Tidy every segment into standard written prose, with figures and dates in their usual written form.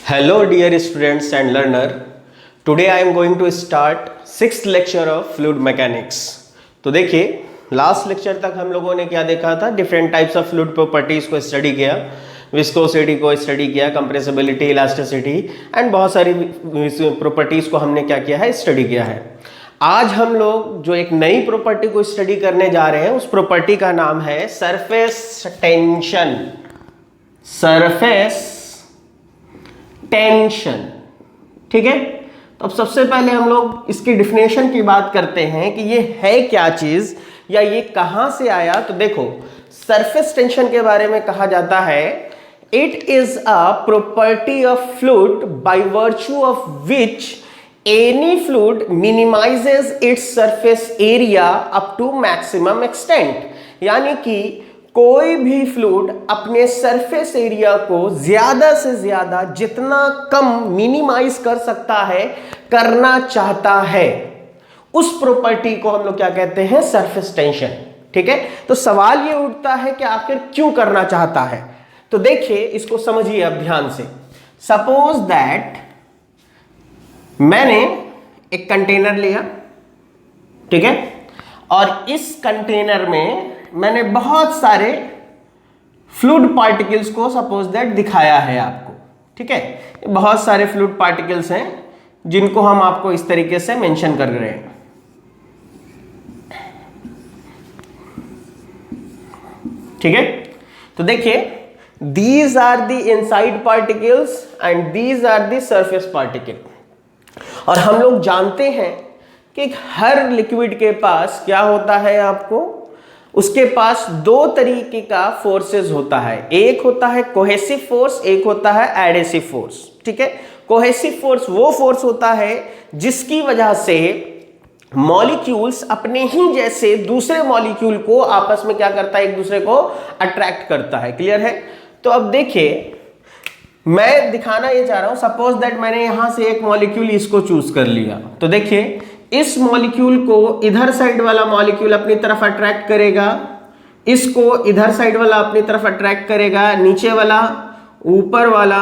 Hello dear students and learner. Today I am going to start 6th lecture of fluid mechanics. तो देखिए last lecture तक हम लोगों ने क्या देखा था, different types of fluid properties को स्टडी किया, विस्कोसिटी को स्टडी किया, कंप्रेसिबिलिटी, इलास्टिसिटी एंड बहुत सारी प्रॉपर्टीज को हमने क्या किया है, स्टडी किया है। आज हम लोग जो एक नई प्रॉपर्टी को स्टडी करने जा रहे हैं, उस प्रॉपर्टी का नाम है सरफेस टेंशन। सरफेस टेंशन, ठीक है। तो अब सबसे पहले हम लोग इसकी डिफिनेशन की बात करते हैं कि ये है क्या चीज या ये कहां से आया। तो देखो, सरफेस टेंशन के बारे में कहा जाता है, it is a property of fluid by virtue of which any fluid minimises its surface area up to maximum extent. यानी कि कोई भी फ्लूइड अपने सरफेस एरिया को ज्यादा से ज्यादा जितना कम मिनिमाइज कर सकता है, करना चाहता है, उस प्रॉपर्टी को हम लोग क्या कहते हैं, सरफेस टेंशन, ठीक है। तो सवाल ये उठता है कि आखिर क्यों करना चाहता है। तो देखिए, इसको समझिए अब ध्यान से। सपोज दैट मैंने एक कंटेनर लिया, ठीक है, और इस कंटेनर में मैंने बहुत सारे फ्लूइड पार्टिकल्स को सपोज दैट दिखाया है आपको, ठीक है। बहुत सारे फ्लूइड पार्टिकल्स हैं जिनको हम आपको इस तरीके से मेंशन कर रहे हैं, ठीक है। तो देखिए, these are the inside particles and these are the surface particle. और हम लोग जानते हैं कि हर लिक्विड के पास क्या होता है, आपको उसके पास दो तरीके का फोर्सेस होता है। एक होता है कोहेसिव फोर्स, एक होता है एडेसिव फोर्स, ठीक है। कोहेसिव फोर्स वो फोर्स होता है जिसकी वजह से मॉलिक्यूल्स अपने ही जैसे दूसरे मॉलिक्यूल को आपस में क्या करता है, एक दूसरे को अट्रैक्ट करता है। क्लियर है। तो अब देखिए, मैं दिखाना ये चाह रहा हूं, सपोज दैट मैंने यहां से एक मॉलिक्यूल इसको चूज कर लिया। तो देखिए, इस मॉलिक्यूल को इधर साइड वाला मॉलिक्यूल अपनी तरफ अट्रैक्ट करेगा, इसको इधर साइड वाला अपनी तरफ अट्रैक्ट करेगा, नीचे वाला, ऊपर वाला,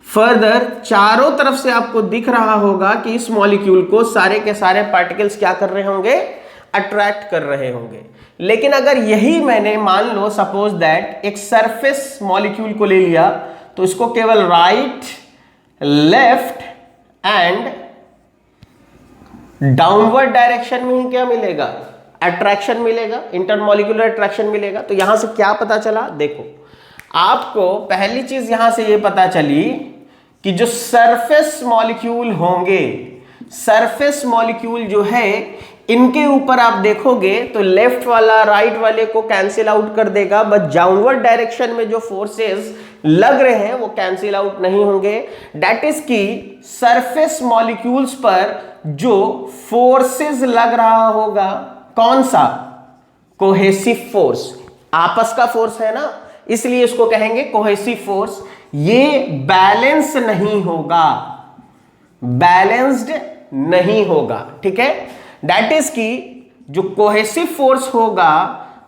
फर्दर चारों तरफ से आपको दिख रहा होगा कि इस मॉलिक्यूल को सारे के सारे पार्टिकल्स क्या कर रहे होंगे, अट्रैक्ट कर रहे होंगे। लेकिन अगर यही मैंने मान लो सपोज दैट एक सरफेस मॉलिक्यूल को ले लिया, तो इसको केवल right, left and downward direction में ही क्या मिलेगा, अट्रैक्शन मिलेगा, इंटरमॉलिक्यूलर अट्रैक्शन मिलेगा। तो यहां से क्या पता चला, देखो, आपको पहली चीज यहां से ये पता चली कि जो सरफेस मॉलिक्यूल होंगे, सरफेस मॉलिक्यूल जो है, इनके ऊपर आप देखोगे तो लेफ्ट वाला राइट वाले को कैंसिल आउट कर देगा, बट डाउनवर्ड डायरेक्शन में जो फोर्सेस लग रहे हैं वो कैंसिल आउट नहीं होंगे। दैट इज कि सरफेस मॉलिक्यूल्स पर जो फोर्सेस लग रहा होगा, कौन सा, कोहेसिव फोर्स, आपस का फोर्स है ना, इसलिए इसको कहेंगे कोहेसिव फोर्स। ये बैलेंस नहीं होगा, बैलेंस्ड नहीं होगा, ठीक है। दैट इज कि जो कोहेसिव फोर्स होगा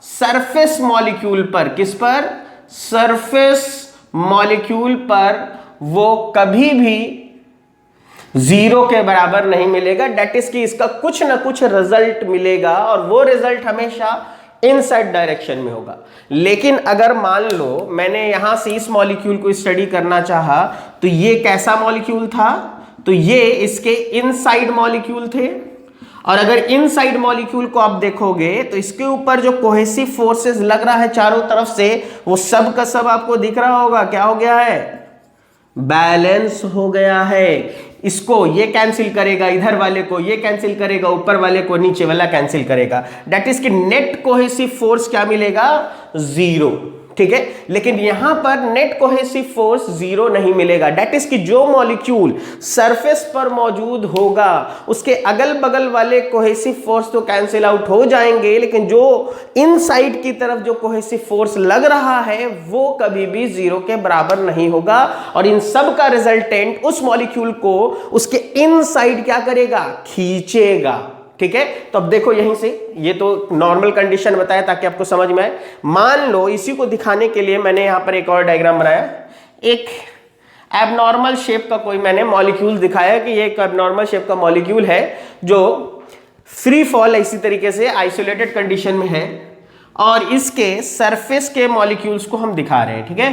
सरफेस मॉलिक्यूल पर, किस पर, सरफेस मॉलिक्यूल पर, वो कभी भी जीरो के बराबर नहीं मिलेगा। दैट इज कि इसका कुछ ना कुछ रिजल्ट मिलेगा और वो रिजल्ट हमेशा इनसाइड डायरेक्शन में होगा। लेकिन अगर मान लो मैंने यहां से इस मॉलिक्यूल को स्टडी करना चाहा, तो ये कैसा मॉलिक्यूल था, तो ये इसके इनसाइड मॉलिक्यूल थे। और अगर इनसाइड मॉलिक्यूल को आप देखोगे तो इसके ऊपर जो कोहेसिव फोर्सेस लग रहा है चारों तरफ से, वो सब का सब आपको दिख रहा होगा, क्या हो गया है, बैलेंस हो गया है। इसको ये कैंसिल करेगा, इधर वाले को ये कैंसिल करेगा, ऊपर वाले को नीचे वाला कैंसिल करेगा। दैट इज कि नेट कोहेसिव फोर्स क्या मिलेगा, जीरो, ठीक है। लेकिन यहां पर नेट कोहेसिव फोर्स जीरो नहीं मिलेगा। दैट इज कि जो मॉलिक्यूल सरफेस पर मौजूद होगा उसके अगल बगल वाले कोहेसिव फोर्स तो कैंसिल आउट हो जाएंगे, लेकिन जो इनसाइड की तरफ जो कोहेसिव फोर्स लग रहा है वो कभी भी जीरो के बराबर नहीं होगा। और इन सब का रिजल्टेंट उस मॉलिक्यूल को उसके इनसाइड क्या करेगा, खींचेगा, ठीक है। तो अब देखो, यहीं से ये तो नॉर्मल कंडीशन बताया ताकि आपको समझ में आए। मान लो इसी को दिखाने के लिए मैंने यहां पर एक और डायग्राम बनाया। एक एबनॉर्मल शेप का कोई मैंने मॉलिक्यूल दिखाया कि ये एक एबनॉर्मल शेप का मॉलिक्यूल है जो फ्री फॉल इसी तरीके से आइसोलेटेड कंडीशन में है और इसके सरफेस के मॉलिक्यूल्स को हम दिखा रहे हैं, ठीक है।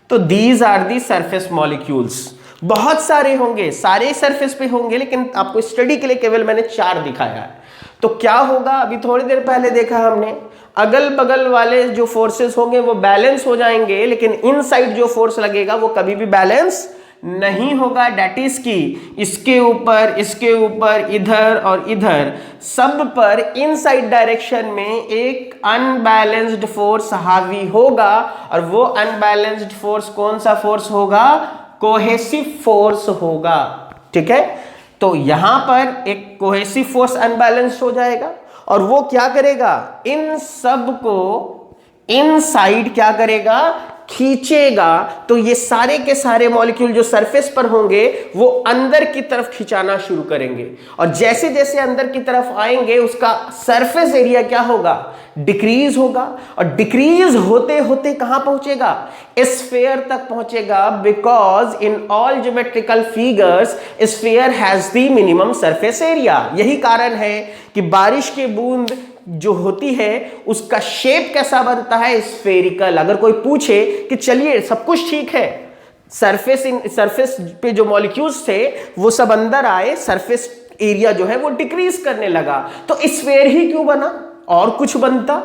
तो these are the surface molecules. बहुत सारे होंगे, सारे सरफेस पे होंगे, लेकिन आपको स्टडी के लिए केवल मैंने 4 दिखाया है। तो क्या होगा, अभी थोड़ी देर पहले देखा हमने, अगल बगल वाले जो फोर्सेस होंगे वो बैलेंस हो जाएंगे, लेकिन इनसाइड जो फोर्स लगेगा वो कभी भी बैलेंस नहीं होगा। डेट इज की इसके ऊपर, इधर और इधर सब पर इनसाइड डायरेक्शन में एक अनबैलेंस्ड फोर्स हावी होगा, और वो अनबैलेंस्ड फोर्स कौन सा फोर्स होगा, कोहेसिव फोर्स होगा, ठीक है। तो यहां पर एक कोहेसिव फोर्स अनबैलेंस्ड हो जाएगा और वो क्या करेगा, इन सब को इनसाइड क्या करेगा, खींचेगा। तो ये सारे के सारे मॉलिक्यूल जो सरफेस पर होंगे वो अंदर की तरफ खिंचाना शुरू करेंगे, और जैसे जैसे अंदर की तरफ आएंगे उसका सरफेस एरिया क्या होगा, डिक्रीज होगा, और डिक्रीज होते होते कहां पहुंचेगा, स्फीयर तक पहुंचेगा। Because in all geometrical figures sphere has the minimum surface area. यही कारण है कि बारिश की बूंद जो होती है उसका शेप कैसा बनता है, स्फेरिकल। अगर कोई पूछे कि चलिए सब कुछ ठीक है, सरफेस पे जो मॉलिक्यूल्स थे वो सब अंदर आए, सरफेस एरिया जो है वो डिक्रीज करने लगा, तो स्फेयर ही क्यों बना, और कुछ बनता,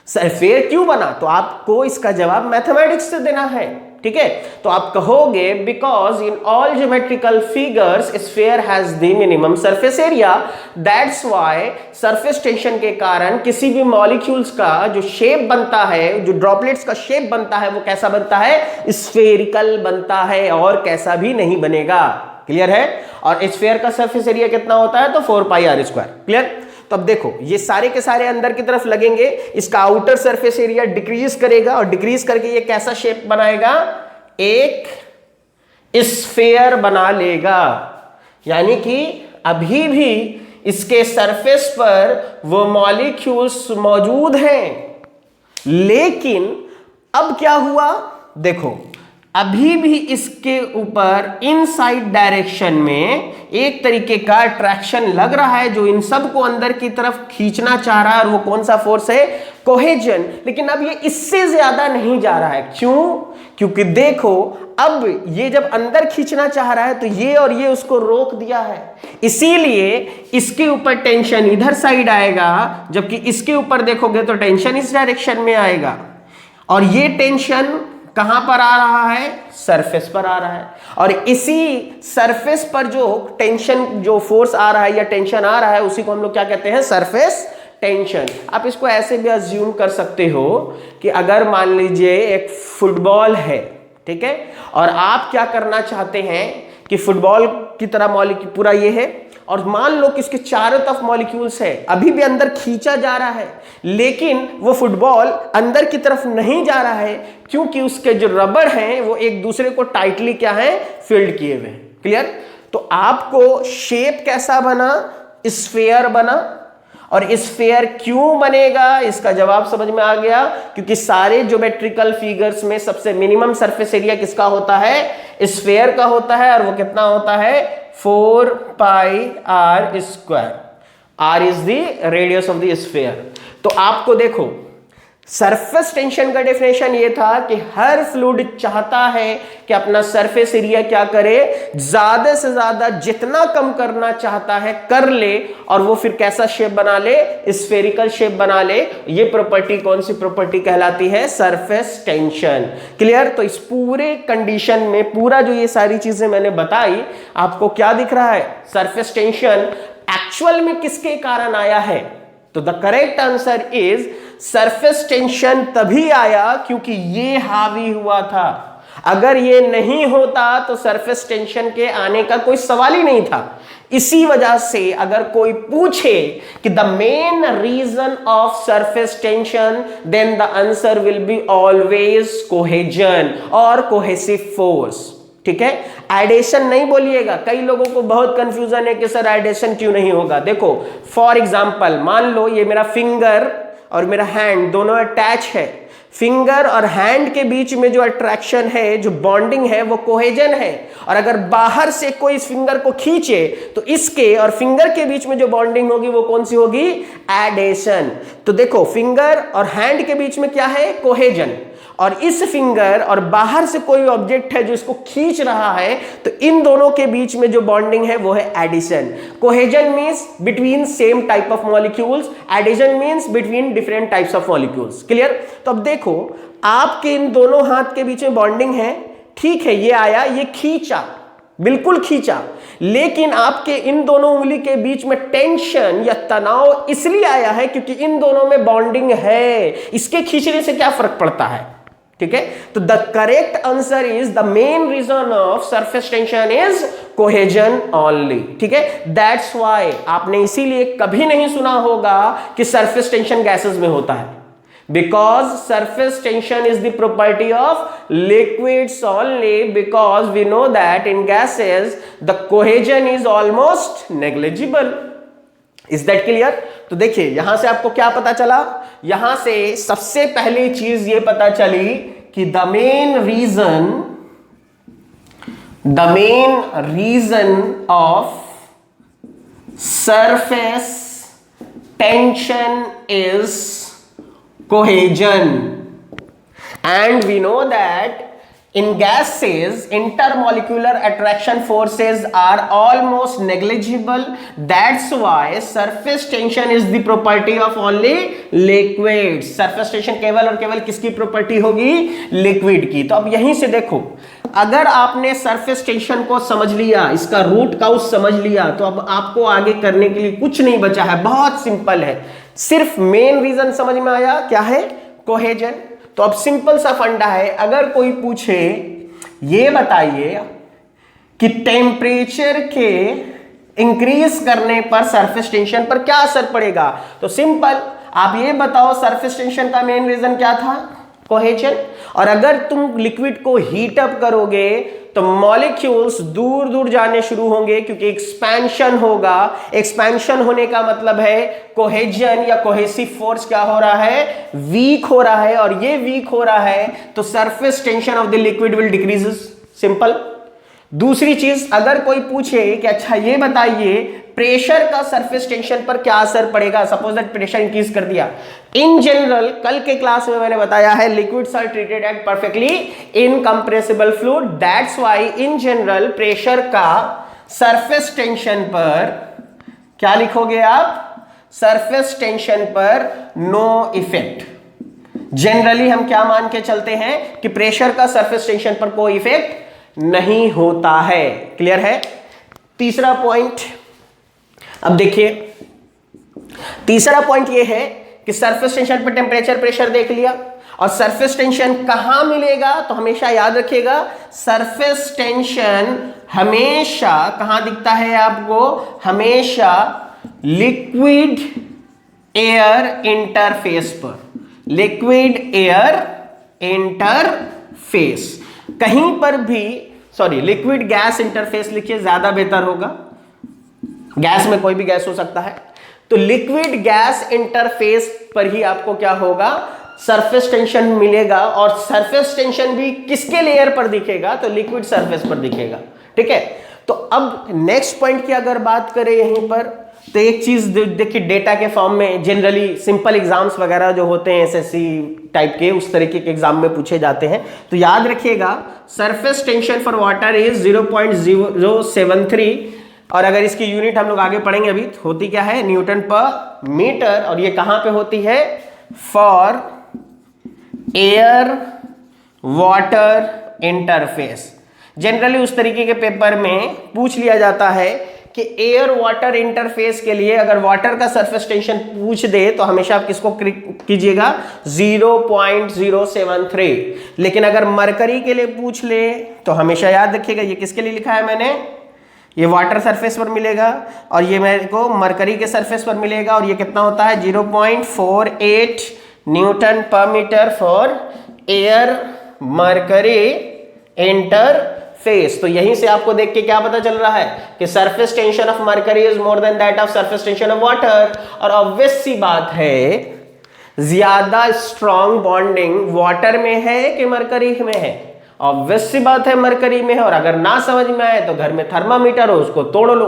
स्फेयर क्यों बना? तो आपको इसका जवाब मैथमेटिक्स से देना है, ठीक है। तो आप कहोगे because in all geometrical figures sphere has the minimum surface area, that's why surface tension के कारण किसी भी मॉलिक्यूल्स का जो शेप बनता है, जो ड्रॉपलेट्स का शेप बनता है, वो कैसा बनता है, स्फेरिकल बनता है, और कैसा भी नहीं बनेगा। क्लियर है? और स्फीयर का सरफेस एरिया कितना होता है, तो 4πr²। क्लियर? तो अब देखो ये सारे के सारे अंदर की तरफ लगेंगे, इसका आउटर सरफेस एरिया डिक्रीज करेगा, और डिक्रीज करके ये कैसा शेप बनाएगा, एक स्फीयर बना लेगा। यानी कि अभी भी इसके सरफेस पर वो मॉलिक्यूल्स मौजूद हैं, लेकिन अब क्या हुआ, देखो अभी भी इसके ऊपर इनसाइड डायरेक्शन में एक तरीके का अट्रैक्शन लग रहा है जो इन सब को अंदर की तरफ खींचना चाह रहा है, और वो कौन सा फोर्स है, कोहेजन। लेकिन अब ये इससे ज्यादा नहीं जा रहा है। क्यों? क्योंकि देखो अब ये जब अंदर खींचना चाह रहा है तो ये और ये उसको रोक दिया है, इसीलिए इसके ऊपर टेंशन इधर साइड आएगा, जबकि इसके ऊपर देखोगे तो टेंशन इस डायरेक्शन में आएगा, और ये टेंशन कहां पर आ रहा है, सरफेस पर आ रहा है। और इसी सरफेस पर जो टेंशन, जो फोर्स आ रहा है या टेंशन आ रहा है, उसी को हम लोग क्या कहते हैं, सरफेस टेंशन। आप इसको ऐसे भी अज्यूम कर सकते हो कि अगर मान लीजिए एक फुटबॉल है, ठीक है, और आप क्या करना चाहते हैं कि फुटबॉल की तरह मॉलिक्यूल पूरा ये है, और मान लो कि इसके चारों तरफ मॉलिक्यूल्स है, अभी भी अंदर खींचा जा रहा है, लेकिन वो फुटबॉल अंदर की तरफ नहीं जा रहा है, क्योंकि उसके जो रबड़ हैं वो एक दूसरे को टाइटली क्या है, फील्ड किए हुए हैं। क्लियर? तो आपको शेप कैसा बना, स्फीयर बना। और स्फीयर क्यों बनेगा, इसका जवाब समझ में आ गया, क्योंकि सारे ज्योमेट्रिकल फिगर्स में सबसे मिनिमम सरफेस एरिया किसका होता है, स्फीयर का होता है, और वो कितना होता है, 4πr²। r is the radius of the sphere. तो आपको देखो सरफेस टेंशन का डेफिनेशन ये था कि हर फ्लूइड चाहता है कि अपना सरफेस एरिया क्या करे, ज्यादा से ज्यादा जितना कम करना चाहता है कर ले, और वो फिर कैसा शेप बना ले, स्फेरिकल शेप बना ले। ये प्रॉपर्टी कौन सी प्रॉपर्टी कहलाती है, सरफेस टेंशन। क्लियर? तो इस पूरे कंडीशन में पूरा जो ये सारी चीजें मैंने बताई, आपको क्या दिख रहा है, सरफेस टेंशन एक्चुअल में किसके कारण आया है। तो the correct answer is surface tension तभी आया क्योंकि ये हावी हुआ था। अगर ये नहीं होता तो सरफेस टेंशन के आने का कोई सवाल ही नहीं था। इसी वजह से अगर कोई पूछे कि the main reason of surface tension, then the answer will be always cohesion और कोहेसिव फोर्स। ठीक है, एडेशन नहीं बोलिएगा। कई लोगों को बहुत कंफ्यूजन है कि सर एडेशन क्यों नहीं होगा। देखो फॉर एग्जांपल मान लो ये मेरा फिंगर और मेरा हैंड दोनों अटैच है, फिंगर और हैंड के बीच में जो अट्रैक्शन है, जो बॉन्डिंग है, वो कोहेजन है। और अगर बाहर से कोई इस फिंगर को खींचे तो इसके और फिंगर के बीच में जो बॉन्डिंग होगी वो कौन सी होगी? एडेशन। तो देखो फिंगर और हैंड के बीच में क्या है? कोहेजन। और इस फिंगर और बाहर से कोई ऑब्जेक्ट है जो इसको खींच रहा है, तो इन दोनों के बीच में जो बॉन्डिंग है वो है adhesion. Cohesion means between same type of molecules, adhesion means between different types of molecules. Clear? तो अब देखो आपके इन दोनों हाथ के बीच में बॉन्डिंग है, ठीक है, ये आया, ये खींचा, बिल्कुल खींचा, लेकिन आपके इन दोनों उंगली के बीच में टेंशन या तनाव इसलिए आया है क्योंकि इन दोनों में बॉन्डिंग है। इसके खींचने से क्या फर्क पड़ता है? ठीक है, तो the correct answer is the main reason of surface tension is cohesion only. ठीक है, दैट्स व्हाई आपने इसीलिए कभी नहीं सुना होगा कि सरफेस टेंशन गैसेस में होता है, because surface tension is the property of liquids only, because we know that in gases the cohesion is almost negligible. Is that clear? तो देखिए यहां से आपको क्या पता चला? यहां से सबसे पहली चीज ये पता चली कि the main reason of surface tension is cohesion, and we know that in gases intermolecular attraction forces are almost negligible. That's why surface tension is the property of only liquids. surface tension केवल और केवल किसकी property होगी? Liquid की। तो अब यहीं से देखो, अगर आपने सरफेस टेंशन को समझ लिया, इसका रूट काउज समझ लिया, तो अब आपको आगे करने के लिए कुछ नहीं बचा है, बहुत सिंपल है। सिर्फ मेन रीजन समझ में आया, क्या है? कोहेजन। तो अब सिंपल सा फंडा है, अगर कोई पूछे ये बताइए कि टेम्परेचर के इंक्रीज करने पर सरफेस टेंशन पर क्या असर पड़ेगा, तो सिंपल आप ये बताओ सरफेस टेंशन का मेन रीजन क्या था? कोहेजन। और अगर तुम लिक्विड को हीट अप करोगे तो मॉलिक्यूल्स दूर दूर जाने शुरू होंगे क्योंकि एक्सपेंशन होगा। एक्सपेंशन होने का मतलब है कोहेजन या कोहेसिव फोर्स क्या हो रहा है? वीक हो रहा है। और ये वीक हो रहा है तो surface tension of the liquid will decreases. Simple. दूसरी चीज, अगर कोई पूछे कि अच्छा ये बताइए प्रेशर का सरफेस टेंशन पर क्या असर पड़ेगा, सपोज दैट प्रेशर इंक्रीज कर दिया। इन जनरल कल के क्लास में मैंने बताया है liquids are treated at perfectly incompressible fluid, that's why in general pressure का सरफेस टेंशन पर क्या लिखोगे आप? सरफेस टेंशन पर नो इफेक्ट। जनरली हम क्या मान के चलते हैं कि प्रेशर का सरफेस टेंशन पर कोई इफेक्ट नहीं होता है। क्लियर है? तीसरा पॉइंट, अब देखिए तीसरा पॉइंट ये है कि सरफेस टेंशन पर टेम्परेचर प्रेशर देख लिया, और सरफेस टेंशन कहां मिलेगा? तो हमेशा याद रखिएगा सरफेस टेंशन हमेशा कहां दिखता है आपको? हमेशा लिक्विड एयर इंटरफेस पर। लिक्विड एयर इंटरफेस कहीं पर भी, सॉरी लिक्विड गैस इंटरफेस लिखिए, ज्यादा बेहतर होगा। गैस में कोई भी गैस हो सकता है, तो लिक्विड गैस इंटरफेस पर ही आपको क्या होगा? सरफेस टेंशन मिलेगा। और सरफेस टेंशन भी किसके लेयर पर दिखेगा? तो लिक्विड सरफेस पर दिखेगा। ठीक है, तो अब नेक्स्ट पॉइंट की अगर बात करें यहीं पर, तो एक चीज देखिए, डेटा के फॉर्म में जनरली सिंपल एग्जाम्स वगैरह जो होते हैं एसएससी टाइप के, उस तरीके के एग्जाम में पूछे जाते हैं। तो याद रखिएगा surface tension for water is 0.073, और अगर इसकी यूनिट हम लोग आगे पढ़ेंगे अभी, होती क्या है? Newton per metre. और ये कहां पे होती है? For air water interface. Generally उस तरीके के पेपर में पूछ लिया जाता है कि एयर वाटर इंटरफेस के लिए अगर वाटर का सरफेस टेंशन पूछ दे तो हमेशा आप किसको कीजिएगा? 0.073। लेकिन अगर मरकरी के लिए पूछ ले तो हमेशा याद रखिएगा, ये किसके लिए लिखा है मैंने? ये वाटर सरफेस पर मिलेगा, और ये मेरे को मरकरी के सरफेस पर मिलेगा। और ये कितना होता है? 0.48 newton per metre for air mercury interface. तो यहीं से आपको देख के क्या पता चल रहा है कि surface tension of mercury is more than that of surface tension of water. और ऑब्वियस सी बात है ज्यादा स्ट्रॉन्ग बॉन्डिंग वाटर में है कि मरकरी में है? ऑब्वियस सी बात है मरकरी में है। और अगर ना समझ में आए तो घर में थर्मामीटर हो, उसको तोड़ लो,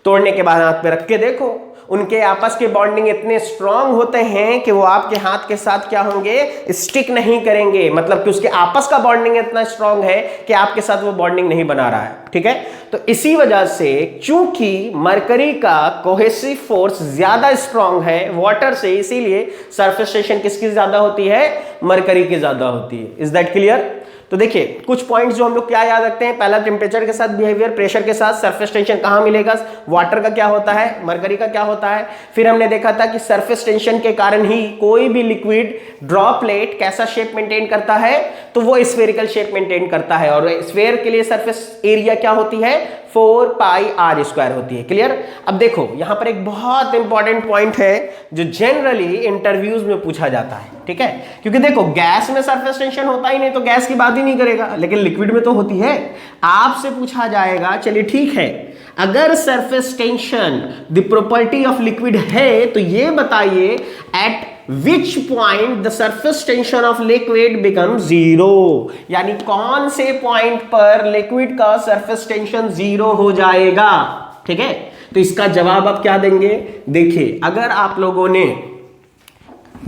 तोड़ने के बाद हाथ पे रख के देखो, उनके आपस के बॉन्डिंग इतने स्ट्रांग होते हैं कि वो आपके हाथ के साथ क्या होंगे, स्टिक नहीं करेंगे। मतलब कि उसके आपस का बॉन्डिंग इतना स्ट्रांग है कि आपके साथ वो बॉन्डिंग नहीं बना रहा है। ठीक है, तो इसी वजह से चूंकि मरकरी का कोहेसिव फोर्स ज्यादा स्ट्रांग है वाटर से, इसीलिए सरफेस टेंशन किसकी ज्यादा होती है, मरकरी की ज्यादा होती है। Is that clear? तो देखिए कुछ पॉइंट्स जो हम लोग क्या याद रखते हैं, पहला टेम्परेचर के साथ बिहेवियर, प्रेशर के साथ सरफेस टेंशन कहां मिलेगा, वाटर का क्या होता है, मरकरी का क्या होता है। फिर हमने देखा था कि सरफेस टेंशन के कारण ही कोई भी लिक्विड ड्रॉपलेट कैसा शेप मेंटेन करता है, तो वो स्फेरिकल शेप मेंटेन करता है। और स्फेयर के लिए सरफेस एरिया क्या होती है, 4πr² होती है। क्लियर? अब देखो यहां पर एक बहुत इंपॉर्टेंट पॉइंट है जो जनरली इंटरव्यूज में पूछा जाता है। ठीक है, क्योंकि देखो गैस में सरफेस टेंशन होता ही नहीं, तो गैस की बात ही नहीं करेगा, लेकिन लिक्विड में तो होती है। आपसे पूछा जाएगा, चलिए ठीक है, अगर surface tension the property of liquid है तो ये बताइए eight which point the surface tension of liquid become zero, यानी कौन से पॉइंट पर लिक्विड का सरफेस टेंशन जीरो हो जाएगा। ठीक है, तो इसका जवाब आप क्या देंगे, देखिए अगर आप लोगों ने,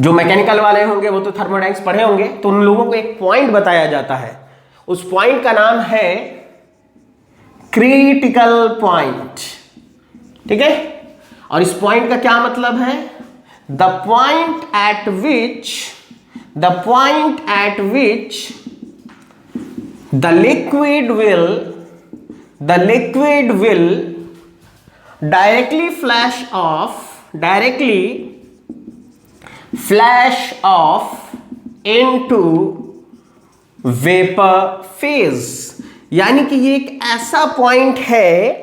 जो मैकेनिकल वाले होंगे वो तो थर्मोडायनेमिक्स पढ़े होंगे, तो उन लोगों को एक पॉइंट बताया जाता है, उस पॉइंट का नाम है क्रिटिकल पॉइंट। ठीक है, और इस पॉइंट का क्या मतलब है, the point eight which the liquid will directly flash off into vapor phase। यानी कि ये एक ऐसा पॉइंट है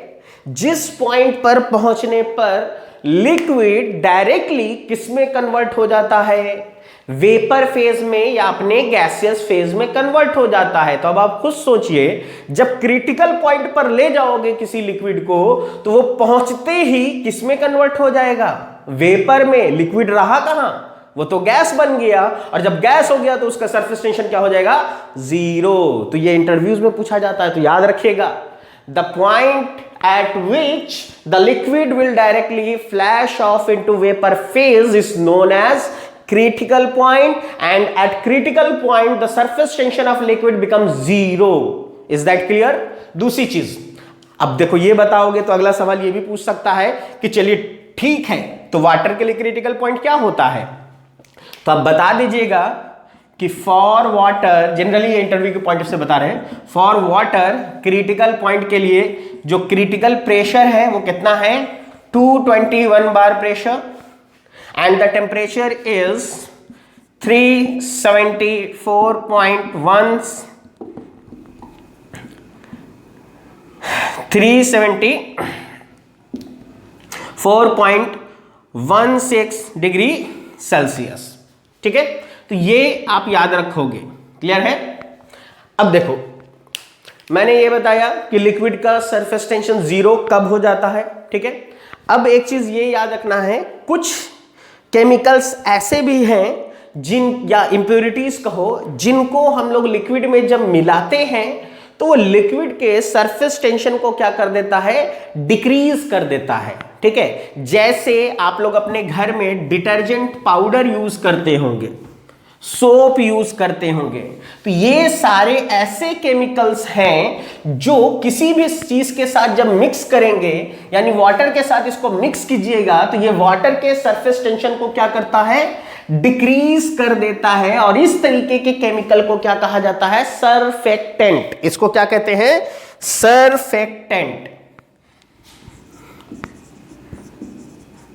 जिस पॉइंट पर पहुंचने पर लिक्विड डायरेक्टली किसमें कन्वर्ट हो जाता है, वेपर फेज में या अपने गैसियस फेज में कन्वर्ट हो जाता है। तो अब आप खुद सोचिए, जब क्रिटिकल पॉइंट पर ले जाओगे किसी लिक्विड को तो वो पहुंचते ही किसमें कन्वर्ट हो जाएगा, वेपर में। लिक्विड रहा कहां, वो तो गैस बन गया, और जब गैस हो गया तो उसका सरफेस टेंशन क्या हो जाएगा, जीरो। तो ये इंटरव्यूज में पूछा जाता है, तो याद रखिएगा, the point at which the liquid will directly flash off into vapor phase is known as critical point, and at critical point the surface tension of liquid becomes zero। is that clear? दूसरी चीज, अब देखो ये बताओगे तो अगला सवाल ये भी पूछ सकता है कि चलिए ठीक है, तो वाटर के लिए क्रिटिकल पॉइंट क्या होता है, तो आप बता दीजिएगा कि फॉर वाटर, जनरली इंटरव्यू के पॉइंट से बता रहे हैं, फॉर वाटर क्रिटिकल पॉइंट के लिए जो क्रिटिकल प्रेशर है वो कितना है, 221 bar pressure, and the temperature is 374.16 degree Celsius. ठीक है, तो ये आप याद रखोगे। क्लियर है? अब देखो मैंने ये बताया कि लिक्विड का सरफेस टेंशन जीरो कब हो जाता है। ठीक है, अब एक चीज ये याद रखना है, कुछ केमिकल्स ऐसे भी हैं जिन, या इंप्योरिटीज कहो, जिनको हम लोग लिक्विड में जब मिलाते हैं तो वो लिक्विड के सरफेस टेंशन को क्या कर देता है, डिक्रीज कर देता है। ठीक है, जैसे आप लोग अपने घर में डिटर्जेंट पाउडर यूज करते होंगे, सोप यूज करते होंगे, तो ये सारे ऐसे केमिकल्स हैं जो किसी भी चीज के साथ जब मिक्स करेंगे, यानी वाटर के साथ इसको मिक्स कीजिएगा, तो ये वाटर के सरफेस टेंशन को क्या करता है, डिक्रीज कर देता है। और इस तरीके के केमिकल को क्या कहा जाता है, सरफेक्टेंट। इसको क्या कहते हैं, सरफेक्टेंट।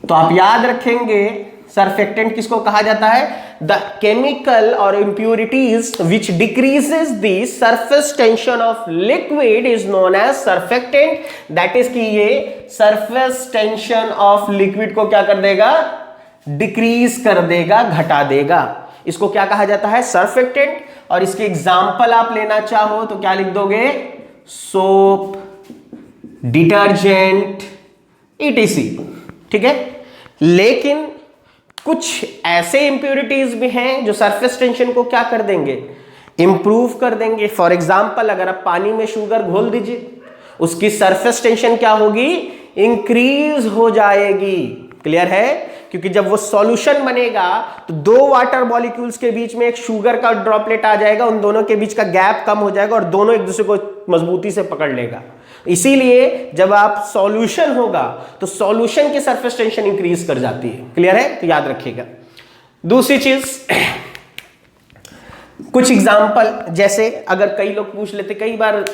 तो आप याद रखेंगे सरफेक्टेंट किसको कहा जाता है, द केमिकल और impurities which decreases the surface tension of liquid is known as surfactant. That is कि ये सरफेस टेंशन ऑफ लिक्विड को क्या कर देगा, डिक्रीज कर देगा, घटा देगा। इसको क्या कहा जाता है, सरफेक्टेंट। और इसके एग्जाम्पल आप लेना चाहो तो क्या लिख दोगे, सोप, डिटर्जेंट, etc। ठीक है, लेकिन कुछ ऐसे इंप्योरिटीज भी हैं जो सरफेस टेंशन को क्या कर देंगे, इंप्रूव कर देंगे। फॉर एग्जाम्पल, अगर आप पानी में शुगर घोल दीजिए, उसकी सरफेस टेंशन क्या होगी, इंक्रीज हो जाएगी। क्लियर है? क्योंकि जब वो सॉल्यूशन बनेगा तो दो वाटर मॉलिक्यूल्स के बीच में एक शुगर का ड्रॉपलेट आ जाएगा, उन दोनों के बीच का गैप कम हो जाएगा और दोनों एक दूसरे को मजबूती से पकड़ लेगा। इसीलिए जब आप सॉल्यूशन होगा तो सॉल्यूशन की सरफेस टेंशन इंक्रीज कर जाती है। क्लियर है? तो याद रखिएगा। दूसरी चीज, कुछ एग्जाम्पल, जैसे अगर कई लोग पूछ लेते, कई बार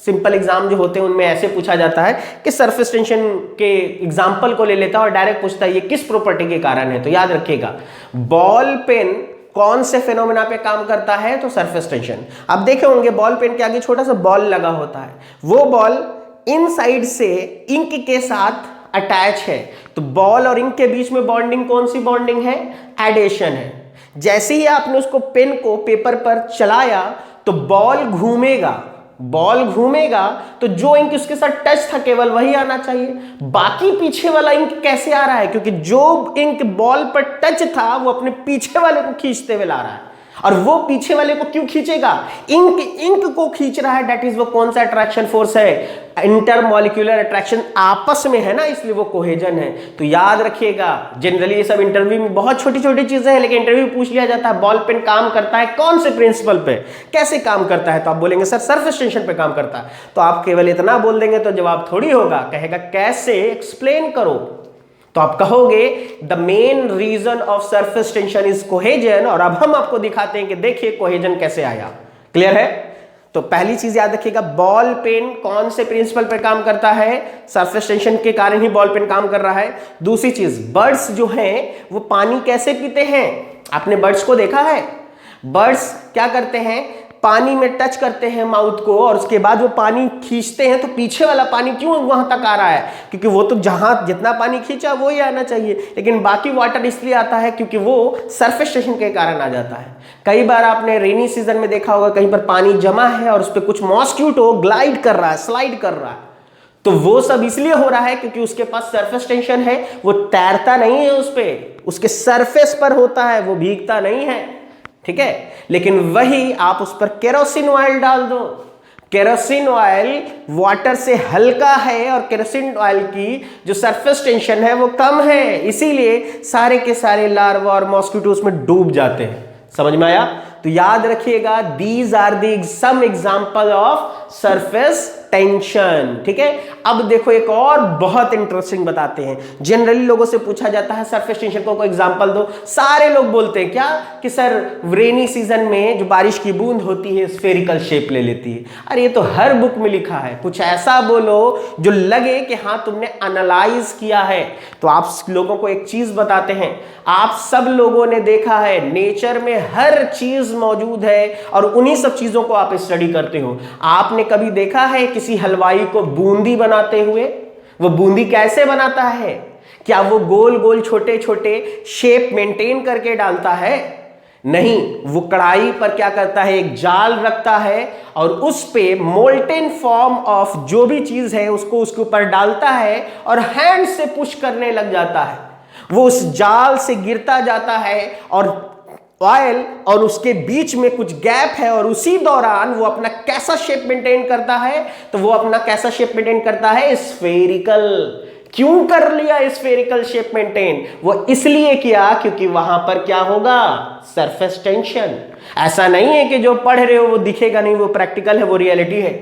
सिंपल एग्जाम जो होते हैं उनमें ऐसे पूछा जाता है कि सरफेस टेंशन के एग्जाम्पल को ले लेता है और डायरेक्ट पूछता है ये किस प्रॉपर्टी के कारण है। तो याद रखिएगा, बॉल पेन कौन से फेनोमेना पे काम करता है, तो सरफेस टेंशन। आप देखे होंगे बॉल पेन के आगे छोटा सा बॉल लगा होता है, वो बॉल इनसाइड से इंक के साथ अटैच है। तो बॉल और इंक के बीच में बॉन्डिंग कौन सी बॉन्डिंग है, एडेशन है। जैसे ही आपने उसको पेन को पेपर पर चलाया तो बॉल घूमेगा, बॉल घूमेगा तो जो इंक उसके साथ टच था केवल वही आना चाहिए, बाकी पीछे वाला इंक कैसे आ रहा है, क्योंकि जो इंक बॉल पर टच था वो अपने पीछे वाले को खींचते हुए ला रहा है। और वो पीछे वाले को क्यों खींचेगा, इंक को खींच रहा है। दैट इज वो कौन सा अट्रैक्शन फोर्स है, इंटरमॉलिक्यूलर अट्रैक्शन, आपस में है ना, इसलिए वो कोहेजन है। तो याद रखिएगा, जनरली ये सब इंटरव्यू में बहुत छोटी छोटी चीजें हैं, लेकिन इंटरव्यू पूछ लिया जाता है बॉल पेन काम करता है कौन से प्रिंसिपल पे, कैसे काम करता है, तो आप बोलेंगे सर सरफेस टेंशन पे काम करता है। तो आप केवल इतना बोल देंगे तो जवाब थोड़ी होगा, कहेगा कैसे, एक्सप्लेन करो। तो आप कहोगे the main reason of surface tension is cohesion, और अब हम आपको दिखाते हैं कि देखिए कोहेजन कैसे आया। क्लियर है? तो पहली चीज याद रखिएगा, बॉल पेन कौन से प्रिंसिपल पर काम करता है, सरफेस टेंशन के कारण ही बॉल पेन काम कर रहा है। दूसरी चीज, बर्ड्स जो हैं वो पानी कैसे पीते हैं, आपने बर्ड्स को देखा है? बर्ड्स क्या करते हैं, पानी में टच करते हैं माउथ को और उसके बाद वो पानी खींचते हैं। तो पीछे वाला पानी क्यों वहां तक आ रहा है, क्योंकि वो तो जहां जितना पानी खींचा वो ही आना चाहिए, लेकिन बाकी वाटर इसलिए आता है क्योंकि वो सरफेस टेंशन के कारण आ जाता है। कई बार आपने रेनी सीजन में देखा होगा, कहीं पर पानी जमा है और उस पर कुछ मॉस्क्यूटो ग्लाइड कर रहा है, स्लाइड कर रहा है, तो वो सब इसलिए हो रहा है क्योंकि उसके पास सरफेस टेंशन है, वो तैरता नहीं है उस पे, उसके सरफेस पर होता है, वो भीगता नहीं है। ठीक है? लेकिन वही आप उस पर केरोसिन ऑयल डाल दो, केरोसिन ऑयल वाटर से हल्का है और केरोसिन ऑयल की जो सरफेस टेंशन है वो कम है, इसीलिए सारे के सारे लार्वा और मॉस्किटो उसमें डूब जाते हैं। समझ में आया? तो याद रखिएगा, these are the some example of surface tension. ठीक है? अब देखो एक और बहुत इंटरेस्टिंग बताते हैं। जनरली लोगों से पूछा जाता है सरफेस टेंशन को कोई एग्जांपल दो, सारे लोग बोलते हैं क्या कि सर रेनी सीजन में जो बारिश की बूंद होती है स्फेरिकल शेप ले लेती है। अरे ये तो हर बुक में लिखा है, कुछ ऐसा बोलो जो लगे कि हाँ तुमने एनालाइज किया है। तो आप लोगों को एक चीज बताते हैं, आप सब लोगों ने देखा है नेचर में हर चीज मौजूद है और उन्हीं सब चीजों को आप स्टडी करते हो। आपने कभी देखा है किसी हलवाई को बूंदी बनाते हुए? वो बूंदी कैसे बनाता है? क्या वो गोल गोल छोटे छोटे शेप मेंटेन करके डालता है? नहीं, वो कढ़ाई पर क्या करता है, एक जाल रखता है और उस पे मोल्टेन फॉर्म ऑफ जो भी चीज है उसको उसके ऊपर डालता है और हैंड से पुश करने लग जाता है। वो उस जाल से गिरता जाता है और ऑयल और उसके बीच में कुछ गैप है और उसी दौरान वो अपना कैसा शेप मेंटेन करता है, तो वो अपना कैसा शेप मेंटेन करता है, स्फेरिकल। क्यों कर लिया स्फेरिकल शेप मेंटेन? वो इसलिए किया क्योंकि वहां पर क्या होगा, सरफेस टेंशन। ऐसा नहीं है कि जो पढ़ रहे हो वो दिखेगा नहीं, वो प्रैक्टिकल है, वो रियलिटी है।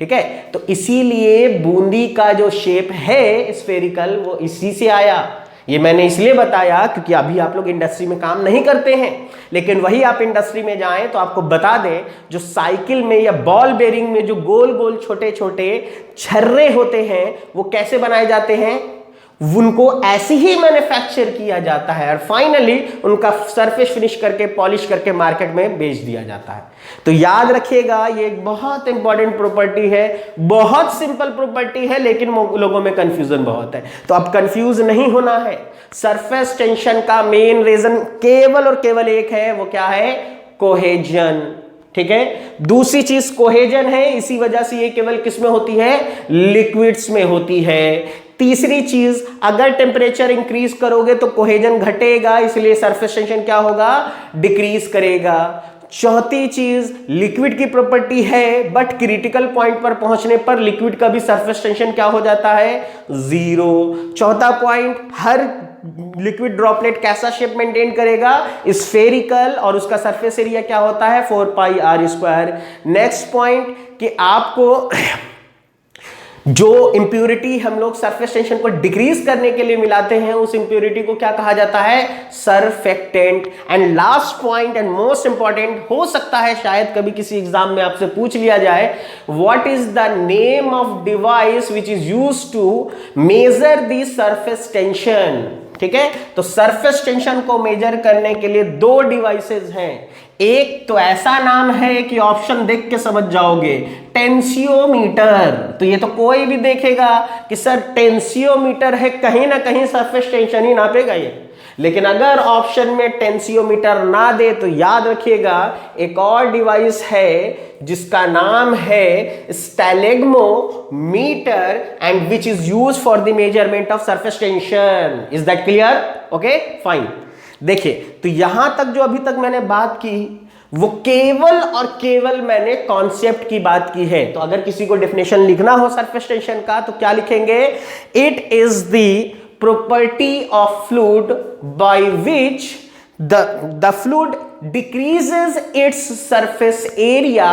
ठीक है? तो इसीलिए बूंदी का जो शेप है स्फेरिकल वो इसी से आया। ये मैंने इसलिए बताया क्योंकि अभी आप लोग इंडस्ट्री में काम नहीं करते हैं, लेकिन वही आप इंडस्ट्री में जाएं तो आपको बता दें जो साइकिल में या बॉल बेरिंग में जो गोल गोल छोटे छोटे छर्रे होते हैं वो कैसे बनाए जाते हैं, उनको ऐसे ही मैन्युफैक्चर किया जाता है और फाइनली उनका सरफेस फिनिश करके पॉलिश करके मार्केट में बेच दिया जाता है। तो याद रखिएगा, ये एक बहुत इंपॉर्टेंट प्रॉपर्टी है, बहुत सिंपल प्रॉपर्टी है, लेकिन लोगों में कंफ्यूजन बहुत है। तो अब कंफ्यूज नहीं होना है। सरफेस टेंशन का मेन रीजन केवल और केवल एक है, वो क्या है, कोहेजन। ठीक है? दूसरी चीज कोहेजन है, इसी वजह से ये केवल किस में होती है, लिक्विड्स में होती है। तीसरी चीज, अगर टेम्परेचर इंक्रीज करोगे तो कोहेजन घटेगा, इसलिए सरफेस टेंशन क्या होगा, डिक्रीज करेगा। चौथी चीज, लिक्विड की प्रॉपर्टी है बट क्रिटिकल पॉइंट पर पहुंचने पर लिक्विड का भी सरफेस टेंशन क्या हो जाता है, जीरो। चौथा पॉइंट, हर लिक्विड ड्रॉपलेट कैसा शेप मेंटेन करेगा, स्फेरिकल, और उसका सरफेस एरिया क्या होता है, 4πr²। नेक्स्ट पॉइंट कि आपको जो इंप्यूरिटी हम लोग सरफेस टेंशन को डिक्रीज करने के लिए मिलाते हैं, उस इंप्यूरिटी को क्या कहा जाता है, surfactant. And last point and most important, हो सकता है शायद कभी किसी एग्जाम में आपसे पूछ लिया जाए, what is the name of device which is used to measure the surface tension. ठीक है, तो सरफेस टेंशन को मेजर करने के लिए दो डिवाइसेस हैं। एक तो ऐसा नाम है कि ऑप्शन देख के समझ जाओगे, टेंसियोमीटर। तो ये तो कोई भी देखेगा कि सर टेंसियोमीटर है, कहीं ना कहीं सरफेस टेंशन ही नापेगा ये। लेकिन अगर ऑप्शन में टेंसियोमीटर ना दे तो याद रखिएगा एक और डिवाइस है जिसका नाम है stalagmometer and which is use for the measurement of surface tension. Is that clear? Okay fine. देखिए, तो यहां तक जो अभी तक मैंने बात की वो केवल और केवल मैंने कॉन्सेप्ट की बात की है। तो अगर किसी को डेफिनेशन लिखना हो सरफेस टेंशन का तो क्या लिखेंगे, it is the property of fluid by which the fluid decreases its surface area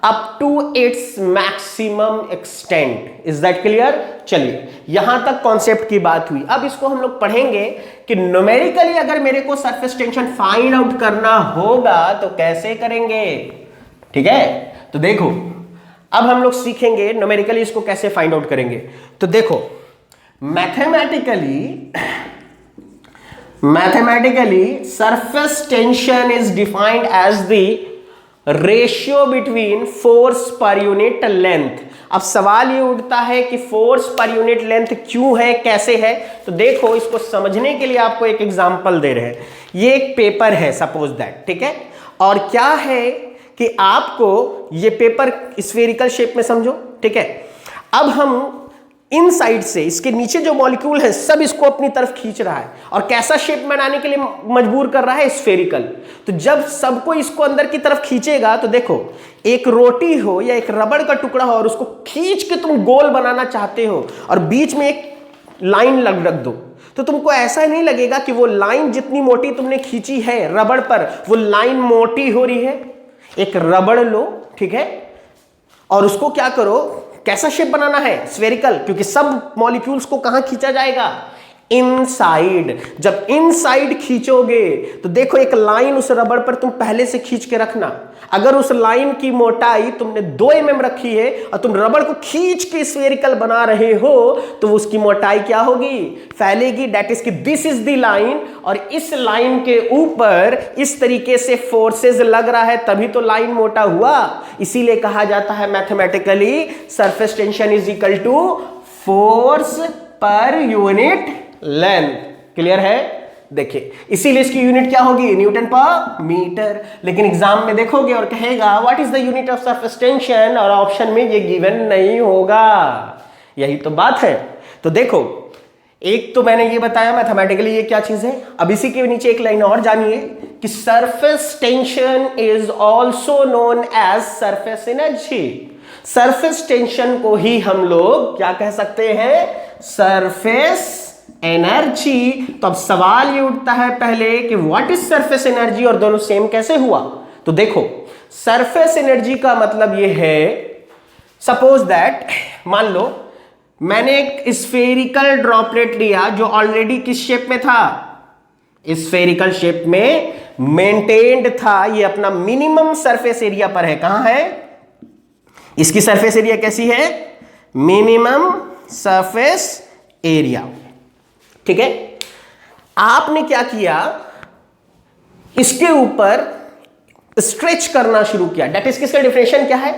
up to its maximum extent. Is that clear? चलिए, यहां तक कॉन्सेप्ट की बात हुई। अब इसको हम लोग पढ़ेंगे कि न्यूमेरिकली अगर मेरे को सरफेस टेंशन फाइंड आउट करना होगा तो कैसे करेंगे। ठीक है, तो देखो अब हम लोग सीखेंगे न्यूमेरिकली इसको कैसे फाइंड आउट करेंगे। तो देखो, mathematically surface tension is defined as the ratio between force per unit length। अब सवाल ये उठता है कि फोर्स पर यूनिट लेंथ क्यों है, कैसे है। तो देखो, इसको समझने के लिए आपको एक एग्जांपल दे रहे हैं। ये एक पेपर है सपोज दैट, ठीक है, और क्या है कि आपको ये पेपर स्फेरिकल शेप में समझो। ठीक है, अब हम इन साइड से इसके नीचे जो मॉलिक्यूल है सब इसको अपनी तरफ खींच रहा है और कैसा शेप बनाने के लिए मजबूर कर रहा है, स्फेरिकल। तो जब सबको इसको अंदर की तरफ खींचेगा तो देखो, एक रोटी हो या एक रबड़ का टुकड़ा हो और उसको खींच के तुम गोल बनाना चाहते हो और बीच में एक लाइन रख दो, तो तुमको ऐसा नहीं लगेगा कि वो लाइन जितनी मोटी तुमने खींची है रबड़ पर वो लाइन मोटी हो रही है। एक रबड़ लो, ठीक है, और उसको क्या करो, कैसा शेप बनाना है, स्फेरिकल, क्योंकि सब मॉलिक्यूल्स को कहां खींचा जाएगा, इनसाइड। जब इनसाइड खींचोगे तो देखो एक लाइन उस रबड़ पर तुम पहले से खींच के रखना। अगर उस लाइन की मोटाई तुमने 2 mm रखी है और तुम रबड़ को खींच के स्फेरिकल बना रहे हो तो उसकी मोटाई क्या होगी, फैलेगी। दैट इज कि दिस इज द लाइन, और इस लाइन के ऊपर इस तरीके से फोर्सेस लग रहा है तभी तो लाइन मोटा हुआ। इसीलिए कहा जाता है mathematically surface tension is equal to force per unit length. Clear है? देखिए, इसीलिए इसकी यूनिट क्या होगी, न्यूटन पर मीटर। लेकिन एग्जाम में देखोगे और कहेगा what is the unit of surface tension, और ऑप्शन में ये गिवन नहीं होगा। यही तो बात है। तो देखो, एक तो मैंने ये बताया मैथमेटिकली ये क्या चीज है। अब इसी के नीचे एक लाइन और जानिए कि surface tension is also known as surface energy. Surface tension को ही हम लोग क्या कह सकते हैं, सरफेस एनर्जी। तो अब सवाल ये उठता है पहले कि व्हाट इज सरफेस एनर्जी, और दोनों सेम कैसे हुआ। तो देखो, सरफेस एनर्जी का मतलब ये है, सपोज दैट मान लो मैंने एक स्फेरिकल ड्रॉपलेट लिया जो ऑलरेडी किस शेप में था, स्फेरिकल शेप में मेंटेन्ड था। ये अपना मिनिमम सरफेस एरिया पर है। कहां है, इसकी सरफेस एरिया कैसी है, मिनिमम सरफेस एरिया। ठीक है, आपने क्या किया, इसके ऊपर स्ट्रेच करना शुरू किया। दैट इज किसका डेफिनेशन क्या है,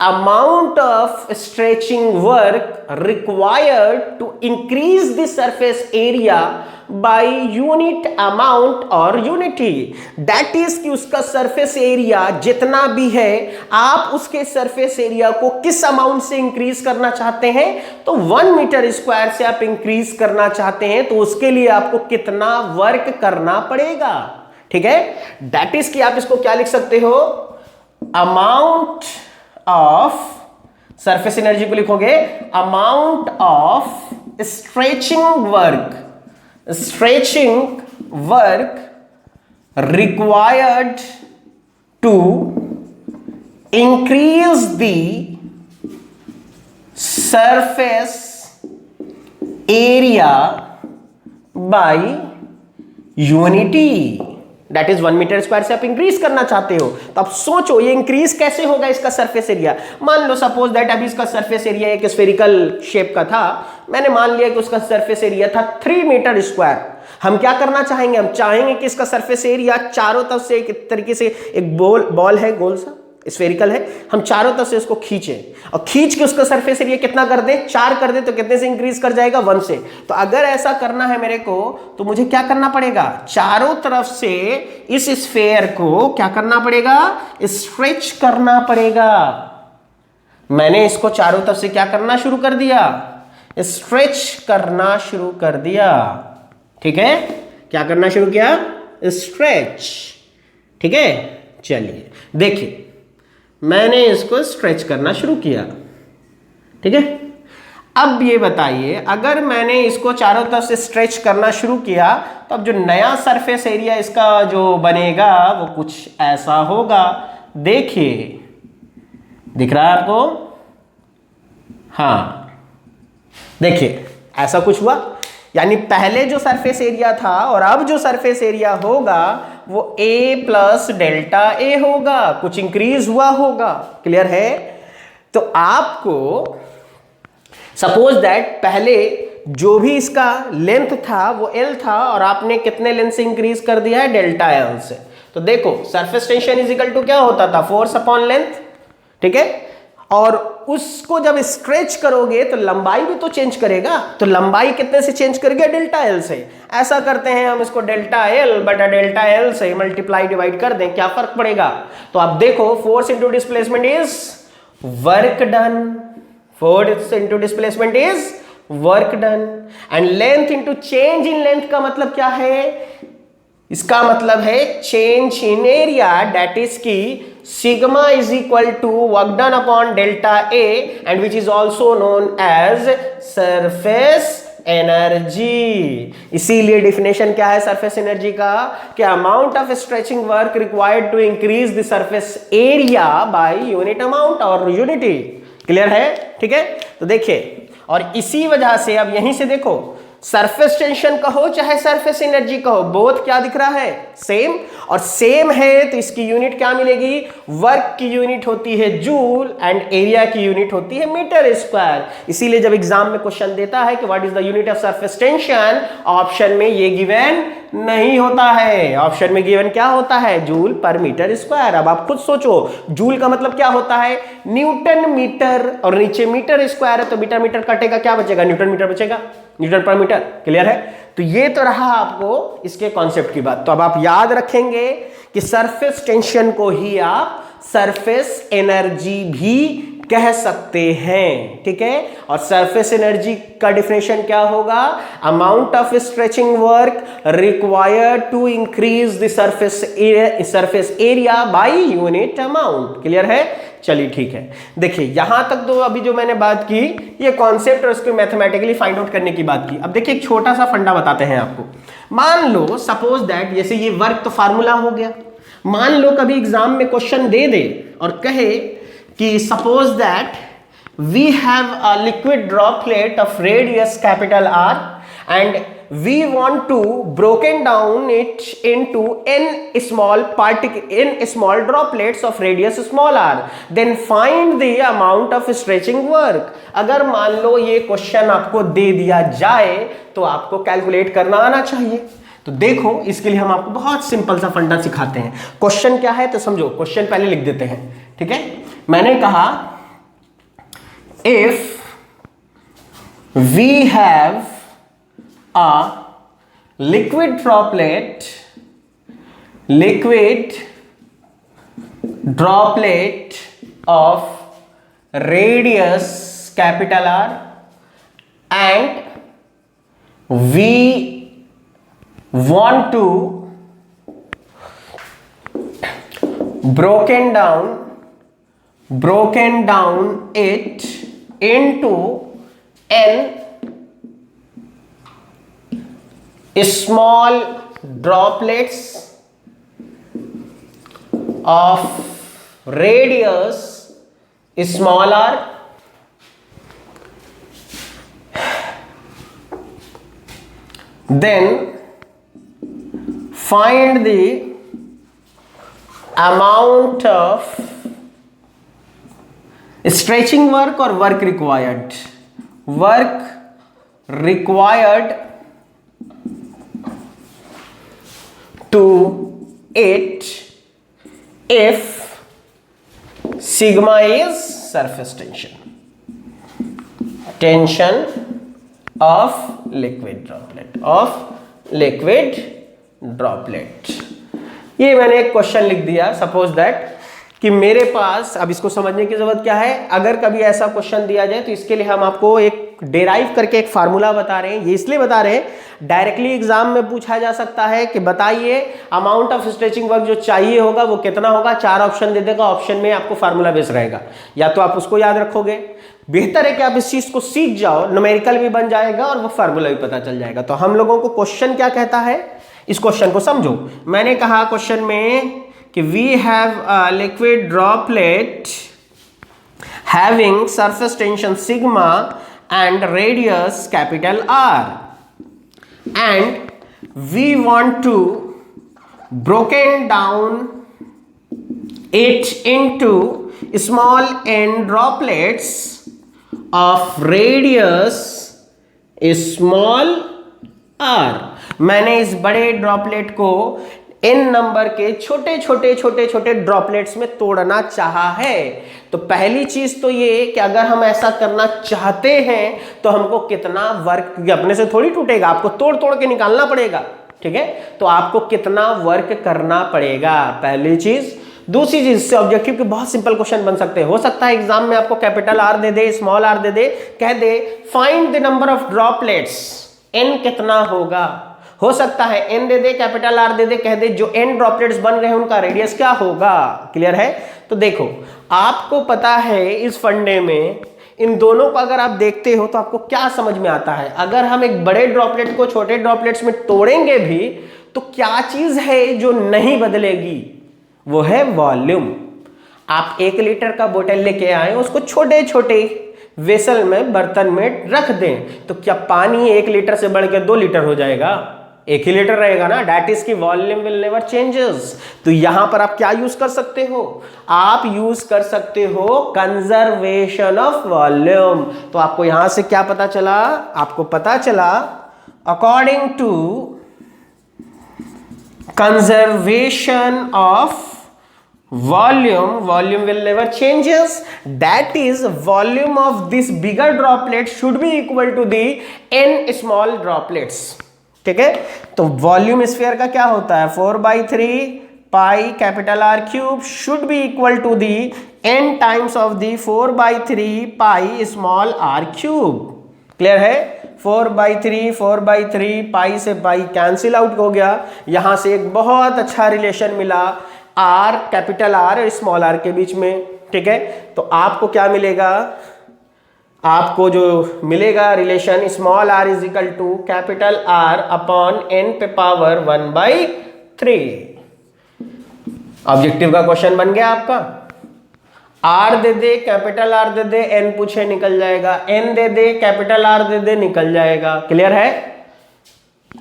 amount of stretching work required to increase the surface area by unit amount और unity, that is कि उसका surface area जितना भी है आप उसके surface area को किस amount से increase करना चाहते हैं, तो 1 मीटर स्क्वायर से आप increase करना चाहते हैं तो उसके लिए आपको कितना वर्क करना पड़ेगा। ठीक है, that is कि आप इसको क्या लिख सकते हो, amount ऑफ सरफेस एनर्जी को लिखोगे amount of stretching work required to increase the surface area by unity, that is 1 metre square से आप इंक्रीज करना चाहते हो। तो आप सोचो ये इंक्रीज कैसे होगा इसका सरफेस एरिया। मान लो सपोज दैट अभी इसका सरफेस एरिया एक स्फेरिकल शेप का था, मैंने मान लिया कि उसका सरफेस एरिया था 3 मीटर स्क्वायर। हम क्या करना चाहेंगे, हम चाहेंगे कि इसका सरफेस एरिया चारों तरफ से एक तरीके से एक बॉल है गोल सा स्फेरिकल है, हम चारों तरफ से उसको खींचें और खींच के उसका सरफेस एरिया कितना कर दें, 4 कर दें, तो कितने से इंक्रीज कर जाएगा, 1 से। तो अगर ऐसा करना है मेरे को तो मुझे क्या करना पड़ेगा, चारों तरफ से इस स्फेयर को क्या करना पड़ेगा, स्ट्रेच करना पड़ेगा। मैंने इसको चारों तरफ से क्या करना शुरू कर दिया, स्ट्रेच करना शुरू कर दिया। ठीक है, क्या करना शुरू किया, स्ट्रेच। ठीक है, चलिए देखिए मैंने इसको स्ट्रेच करना शुरू किया। ठीक है, अब ये बताइए अगर मैंने इसको चारों तरफ से स्ट्रेच करना शुरू किया तो अब जो नया सरफेस एरिया इसका जो बनेगा वो कुछ ऐसा होगा। देखिए दिख रहा है आपको, हाँ देखिए ऐसा कुछ हुआ, यानी पहले जो सरफेस एरिया था और अब जो सरफेस एरिया होगा वो a प्लस डेल्टा ए होगा, कुछ इंक्रीज हुआ होगा। क्लियर है, तो आपको सपोज दैट पहले जो भी इसका लेंथ था वो l था और आपने कितने लेंथ से इंक्रीज कर दिया है, डेल्टा l से। तो देखो surface tension is equal to क्या होता था, फोर्स अपॉन लेंथ। ठीक है, और उसको जब स्ट्रेच करोगे तो लंबाई भी तो चेंज करेगा, तो लंबाई कितने से चेंज करेगा, डेल्टा एल से। ऐसा करते हैं हम इसको डेल्टा एल बटा डेल्टा एल से मल्टीप्लाई डिवाइड कर दें, क्या फर्क पड़ेगा। तो आप देखो force into displacement is work done, force into displacement is work done, and length into change in length का मतलब क्या है, इसका मतलब है change in area, that is की sigma is equal to work done upon delta A and which is also known as surface energy. इसीलिए definition क्या है सरफेस एनर्जी का, कि amount of stretching work required to increase the surface area by unit amount और unity. Clear है, ठीक है। तो देखिए, और इसी वजह से अब यहीं से देखो सरफेस टेंशन कहो चाहे सरफेस एनर्जी कहो, बोथ क्या दिख रहा है, सेम। और सेम है तो इसकी यूनिट क्या मिलेगी, वर्क की यूनिट होती है जूल एंड एरिया की यूनिट होती है मीटर स्क्वायर। इसीलिए जब एग्जाम में क्वेश्चन देता है कि what is the unit of surface tension, option में ये गिवन नहीं होता है, ऑप्शन में गिवन क्या होता है, जूल पर मीटर स्क्वायर। अब आप खुद सोचो जूल का मतलब क्या होता है, न्यूटन मीटर, और नीचे मीटर स्क्वायर है तो मीटर मीटर कटेगा, क्या बचेगा, न्यूटन मीटर बचेगा, न्यूटन पर मीटर। क्लियर है, तो ये तो रहा आपको इसके कॉन्सेप्ट की बात। तो अब आप याद रखेंगे कि सरफेस टेंशन को ही आप सरफेस एनर्जी भी कह सकते हैं। ठीक है, और सरफेस एनर्जी का डिफिनेशन क्या होगा, amount of stretching work required to increase the surface area by unit amount. Clear है, चलिए ठीक है। देखिए यहां तक तो अभी जो मैंने बात की ये कॉन्सेप्ट और उसको मैथमेटिकली फाइंड आउट करने की बात की। अब देखिए एक छोटा सा फंडा बताते हैं आपको। मान लो सपोज दैट, जैसे ये वर्क तो फार्मूला हो गया, मान लो कभी एग्जाम में क्वेश्चन दे दे और कहे कि suppose that we have a liquid droplet of radius capital R and we want to broken down it into n small droplets of radius small r, then find the amount of stretching work। अगर मान लो ये question आपको दे दिया जाए तो आपको calculate करना आना चाहिए। तो देखो इसके लिए हम आपको बहुत सिंपल सा फंडा सिखाते हैं। क्वेश्चन क्या है तो समझो, क्वेश्चन पहले लिख देते हैं। ठीक है, मैंने कहा if we have a liquid droplet of radius capital R, and we want to broken down it into n small droplets of radius small r, then find the amount of stretching work or work required to it if sigma is surface tension of liquid droplet। ये मैंने एक question लिख दिया। Suppose that कि मेरे पास, अब इसको समझने की जरूरत क्या है, अगर कभी ऐसा क्वेश्चन दिया जाए तो इसके लिए हम आपको एक डेराइव करके एक फार्मूला बता रहे हैं। ये इसलिए बता रहे हैं, डायरेक्टली एग्जाम में पूछा जा सकता है कि बताइए अमाउंट ऑफ स्ट्रेचिंग वर्क जो चाहिए होगा वो कितना होगा, 4 ऑप्शन दे देगा, ऑप्शन में आपको फार्मूला बेस रहेगा, या तो आप उसको याद रखोगे, बेहतर है कि आप इस चीज को सीख जाओ, न्यूमेरिकल भी बन जाएगा और वो फार्मूला भी पता चल जाएगा। तो हम लोगों को क्वेश्चन क्या कहता है, इस क्वेश्चन को समझो। मैंने कहा क्वेश्चन में कि we have a liquid droplet having surface tension sigma and radius capital R, and we want to broken down it into small n droplets of radius small r। मैंने इस बड़े ड्रॉपलेट को n नंबर के छोटे droplets में तोड़ना चाहा है। तो पहली चीज तो ये कि अगर हम ऐसा करना चाहते हैं तो हमको कितना वर्क, अपने से थोड़ी टूटेगा, आपको तोड़ के निकालना पड़ेगा, ठीक है। तो आपको कितना वर्क करना पड़ेगा, पहली चीज। दूसरी चीज से ऑब्जेक्टिव के बहुत सिंपल क्वेश्चन बन सकते हैं। हो सकता है एग्जाम में आपको कैपिटल आर दे दे, स्मॉल आर दे दे, कह दे find the number of droplets, n कितना होगा। हो सकता है n दे दे, कैपिटल आर दे दे, कह दे जो n ड्रॉपलेट्स बन रहे हैं उनका रेडियस क्या होगा। क्लियर है। तो देखो आपको पता है इस फंडे में इन दोनों को अगर आप देखते हो तो आपको क्या समझ में आता है। अगर हम एक बड़े ड्रॉपलेट को छोटे ड्रॉपलेट्स में तोड़ेंगे भी तो क्या चीज है जो नहीं बदलेगी, वो है वॉल्यूम। आप 1 लीटर का बोतल लेके आए, उसको छोटे वेसल में, बर्तन में रख दें, तो क्या पानी 1 लीटर से बढ़ के 2 लीटर हो जाएगा? 1 ही लीटर रहेगा ना। दैट इज की वॉल्यूम विल नेवर चेंजेस। तो यहां पर आप क्या यूज कर सकते हो, आप यूज कर सकते हो कंजर्वेशन ऑफ वॉल्यूम। तो आपको यहां से क्या पता चला, आपको पता चला according to conservation of volume will never changes, that is volume of this bigger droplet should be equal to the n small droplets। ठीक है। तो वॉल्यूम स्फीयर का क्या होता है, 4/3 pi capital R cube should be equal to the n times of the 4/3 pi small R cube. Clear है। 4/3 पाई से pi cancel out हो गया। यहां से एक बहुत अच्छा रिलेशन मिला आर, कैपिटल आर और स्मॉल आर के बीच में। ठीक है। तो आपको क्या मिलेगा, आपको जो मिलेगा relation small R is equal to capital R upon n पे पावर 1/3। ऑब्जेक्टिव का क्वेश्चन बन गया आपका। आर दे दे, कैपिटल आर दे दे, एन पूछे निकल जाएगा, एन दे दे, कैपिटल आर दे दे, निकल जाएगा। क्लियर है।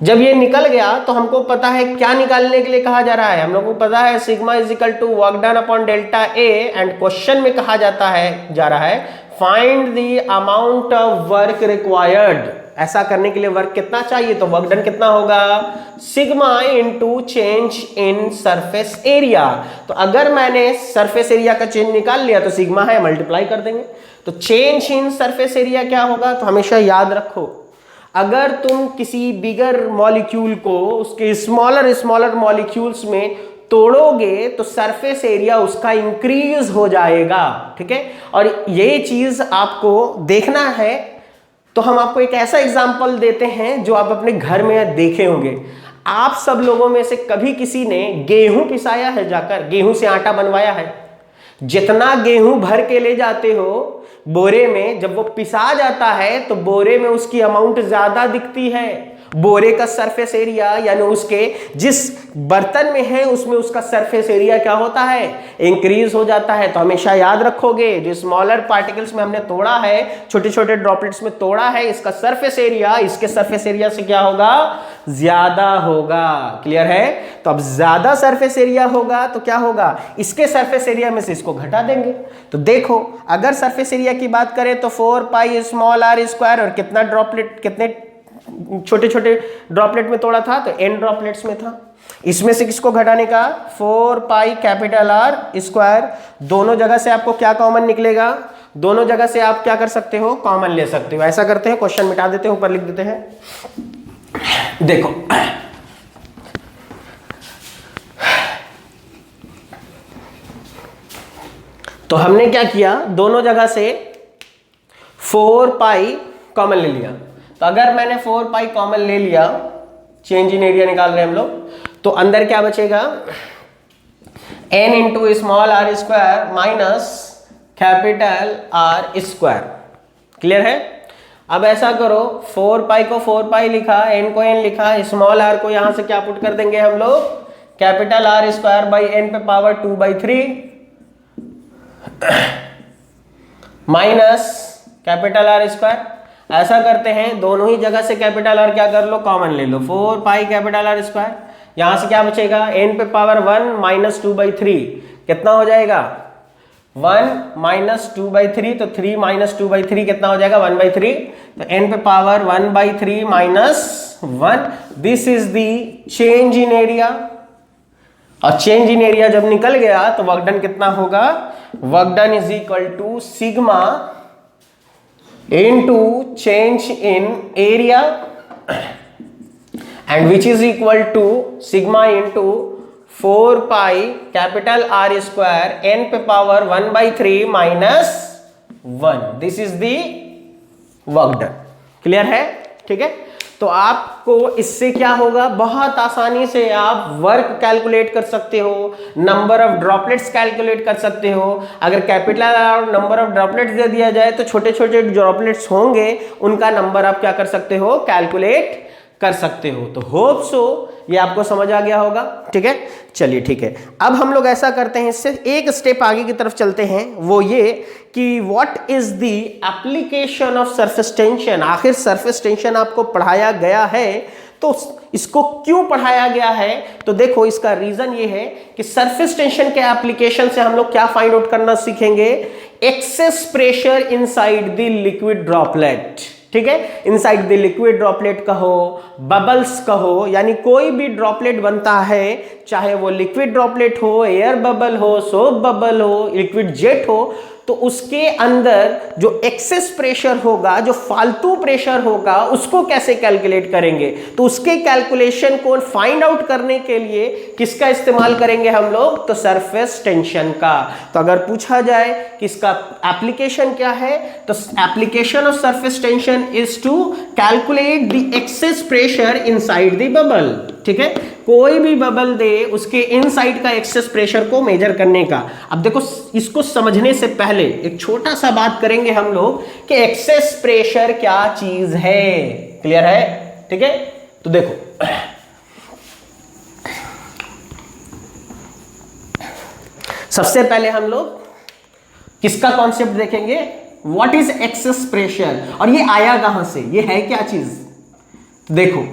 जब ये निकल गया तो हमको पता है क्या निकालने के लिए कहा जा रहा है, हम लोग को पता है sigma is equal to work done upon delta A, and question में कहा जाता है जा रहा है find the amount of work required ऐसा करने के लिए वर्क कितना चाहिए, तो वर्क डन कितना होगा, sigma into change in surface area. तो अगर मैंने सरफेस एरिया का चेंज निकाल लिया तो सिग्मा है, मल्टीप्लाई कर देंगे। तो चेंज इन सरफेस एरिया क्या होगा, तो हमेशा याद रखो, अगर तुम किसी बिगर मॉलिक्यूल को उसके स्मॉलर स्मॉलर मॉलिक्यूल्स में तोड़ोगे तो सरफेस एरिया उसका इंक्रीज हो जाएगा, ठीक है। और ये चीज आपको देखना है, तो हम आपको एक ऐसा एग्जांपल देते हैं जो आप अपने घर में देखे होंगे। आप सब लोगों में से कभी किसी ने गेहूं पिसाया है, जाकर गेहूं से आटा बनवाया है? जितना गेहूं भर के ले जाते हो बोरे में, जब वो पिसा जाता है तो बोरे में उसकी अमाउंट ज्यादा दिखती है। बोरे का सरफेस एरिया यानी उसके जिस बर्तन में है उसमें उसका सरफेस एरिया क्या होता है, इंक्रीज हो जाता है। तो हमेशा याद रखोगे, जो स्मॉलर पार्टिकल्स में हमने तोड़ा है, छोटे छोटे ड्रॉपलेट्स में तोड़ा है, इसका सरफेस एरिया इसके सरफेस एरिया से क्या होगा, ज्यादा होगा। क्लियर है? तो अब ज्यादा सरफेस एरिया होगा तो क्या होगा, इसके सरफेस एरिया में से इसको घटा देंगे। तो देखो, अगर सरफेस एरिया की बात करें तो 4 पाई स्मॉल आर स्क्वायर, और कितना ड्रॉपलेट, कितने छोटे छोटे ड्रॉपलेट में तोड़ा था, तो n ड्रॉपलेट्स में था। इसमें से किसको घटाने का, 4 पाई कैपिटल आर स्क्वायर। दोनों जगह से आपको क्या कॉमन निकलेगा, दोनों जगह से आप क्या कर सकते हो, कॉमन ले सकते हो। ऐसा करते हैं, क्वेश्चन मिटा देते हैं, ऊपर लिख देते हैं। देखो तो हमने क्या किया, दोनों जगह से 4 पाई कॉमन ले लिया। तो अगर मैंने 4 पाई कॉमन ले लिया, चेंज इन एरिया निकाल रहे हैं हम लोग, तो अंदर क्या बचेगा, n into small R square minus capital R square. Clear है? अब ऐसा करो, 4 पाई को 4 पाई लिखा, n को n लिखा, स्मॉल r को यहां से क्या पुट कर देंगे हम लोग, capital R square by n पे power 2/3 minus capital R square. ऐसा करते हैं, दोनों ही जगह से कैपिटल आर क्या कर लो, कॉमन ले लो। 4 पाई कैपिटल आर स्क्वायर, यहां से क्या बचेगा, n पे पावर 1 माइनस 2/3 कितना हो जाएगा, 1 माइनस 2/3, तो 3 माइनस 2/3 कितना हो जाएगा, 1/3। तो n पे power 1/3 minus 1, this is the change in area. और चेंज इन एरिया जब निकल गया तो वर्क डन कितना होगा, work done is equal to sigma into change in area and which is equal to sigma into 4 pi capital R square n पे power 1/3 minus 1. This is the work done. Clear है? ठीक है। तो आपको इससे क्या होगा, बहुत आसानी से आप वर्क कैलकुलेट कर सकते हो, नंबर ऑफ ड्रॉपलेट्स कैलकुलेट कर सकते हो। अगर कैपिटल और नंबर ऑफ ड्रॉपलेट्स दे दिया जाए तो छोटे छोटे ड्रॉपलेट्स होंगे, उनका नंबर आप क्या कर सकते हो, कैलकुलेट कर सकते हो। तो होप सो ये आपको समझ आ गया होगा। ठीक है, चलिए ठीक है। अब हम लोग ऐसा करते हैं, इससे एक स्टेप आगे की तरफ चलते हैं, वो ये कि what is the application of surface tension. आखिर सरफेस टेंशन आपको पढ़ाया गया है, तो इसको क्यों पढ़ाया गया है, तो देखो इसका रीजन ये है कि सरफेस टेंशन के एप्लीकेशन से हम लोग क्या फाइंड आउट करना सीखेंगे, access pressure inside the liquid droplet. ठीक है, इनसाइड द लिक्विड ड्रॉपलेट कहो, बबल्स कहो, यानी कोई भी ड्रॉपलेट बनता है, चाहे वो लिक्विड ड्रॉपलेट हो, एयर बबल हो, सोप बबल हो, लिक्विड जेट हो, तो उसके अंदर जो एक्सेस प्रेशर होगा, जो फालतू प्रेशर होगा, उसको कैसे कैलकुलेट करेंगे। तो उसके कैलकुलेशन को फाइंड आउट करने के लिए किसका इस्तेमाल करेंगे हम लोग, तो सरफेस टेंशन का। तो अगर पूछा जाए कि इसका एप्लीकेशन क्या है, तो application of surface tension is to calculate the excess pressure inside the bubble. ठीक है, कोई भी बबल दे, उसके इनसाइड का एक्सेस प्रेशर को मेजर करने का। अब देखो, इसको समझने से पहले एक छोटा सा बात करेंगे हम लोग कि एक्सेस प्रेशर क्या चीज है। क्लियर है? ठीक है, तो देखो सबसे पहले हम लोग किसका कॉन्सेप्ट देखेंगे, व्हाट इज एक्सेस प्रेशर, और ये आया कहां से, ये है क्या चीज। देखो,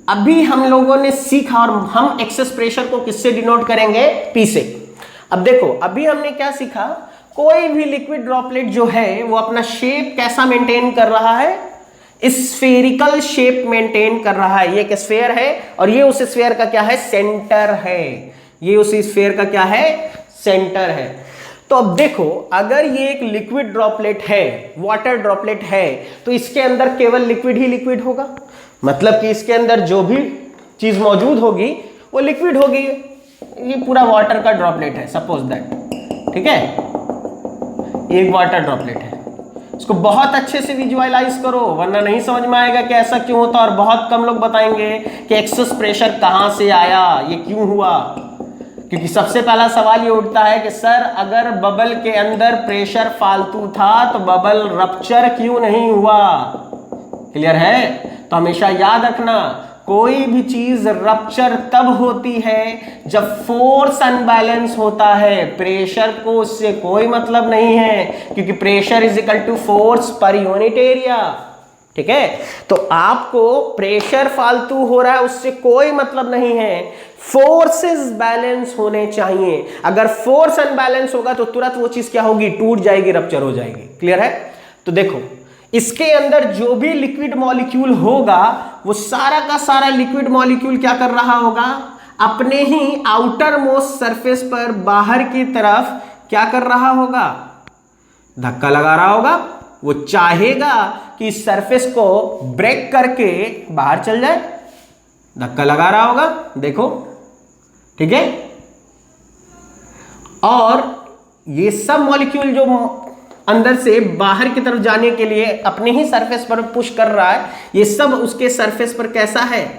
अभी हम लोगों ने सीखा, और हम एक्सेस प्रेशर को किससे डिनोट करेंगे, P से। अब देखो, अभी हमने क्या सीखा, कोई भी लिक्विड ड्रॉपलेट जो है वो अपना शेप कैसा मेंटेन कर रहा है, स्फेरिकल शेप मेंटेन कर रहा है। ये एक स्फेयर है और ये उस स्फेयर का क्या है, सेंटर है। ये उस स्फेयर का क्या है, सेंटर है। तो अब देखो, अगर ये एक लिक्विड ड्रॉपलेट है, वाटर ड्रॉपलेट है, तो इसके अंदर केवल लिक्विड ही लिक्विड होगा। मतलब कि इसके अंदर जो भी चीज मौजूद होगी वो लिक्विड होगी। ये पूरा वाटर का ड्रॉपलेट है, सपोज दैट, ठीक है, ये एक वाटर ड्रॉपलेट है। इसको बहुत अच्छे से विजुअलाइज करो, वरना नहीं समझ में आएगा कि ऐसा क्यों होता। और बहुत कम लोग बताएंगे कि एक्सेस प्रेशर कहां से आया, ये क्यों हुआ। क्योंकि सबसे पहला सवाल ये उठता है कि सर अगर बबल के अंदर प्रेशर फालतू था तो बबल रप्चर क्यों नहीं हुआ। क्लियर है? तो हमेशा याद रखना, कोई भी चीज रप्चर तब होती है जब फोर्स अनबैलेंस होता है। प्रेशर को उससे कोई मतलब नहीं है, क्योंकि pressure is equal to force per unit area. ठीक है, तो आपको प्रेशर फालतू हो रहा है उससे कोई मतलब नहीं है, फोर्सेस बैलेंस होने चाहिए। अगर फोर्स अनबैलेंस होगा तो तुरंत वो चीज क्या होगी, टूट जाएगी, रप्चर हो जाएगी। क्लियर है? तो देखो, इसके अंदर जो भी लिक्विड मॉलिक्यूल होगा वो सारा का सारा लिक्विड मॉलिक्यूल क्या कर रहा होगा, अपने ही आउटर मोस्ट सरफेस पर बाहर की तरफ क्या कर रहा होगा, धक्का लगा रहा होगा। वो चाहेगा कि इस सरफेस को ब्रेक करके बाहर चल जाए, धक्का लगा रहा होगा, देखो, ठीक है। और ये सब मॉलिक्यूल जो अंदर से बाहर की तरफ जाने के लिए अपने ही सरफेस पर पुश कर रहा है, ये सब उसके सरफेस पर कैसा है,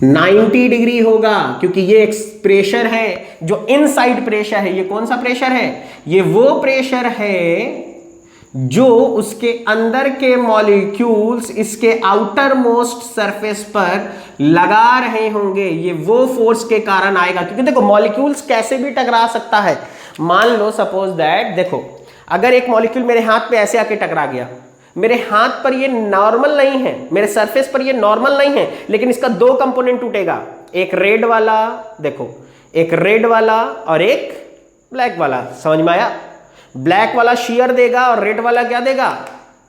90 डिग्री होगा, क्योंकि ये एक प्रेशर है जो इनसाइड प्रेशर है। ये कौन सा प्रेशर है, ये वो प्रेशर है जो उसके अंदर के मॉलिक्यूल्स इसके आउटर मोस्ट सरफेस पर लगा रहे होंगे। ये वो फोर्स के कारण आएगा, क्योंकि देखो मॉलिक्यूल्स कैसे भी टकरा सकता है। मान लो सपोज दैट, देखो अगर एक मॉलिक्यूल मेरे हाथ पे ऐसे आके टकरा गया, मेरे हाथ पर ये नॉर्मल नहीं है, मेरे सरफेस पर ये नॉर्मल नहीं है, लेकिन इसका दो कंपोनेंट टूटेगा, एक रेड वाला, देखो एक रेड वाला और एक ब्लैक वाला। समझ में आया? ब्लैक वाला शियर देगा और रेड वाला क्या देगा,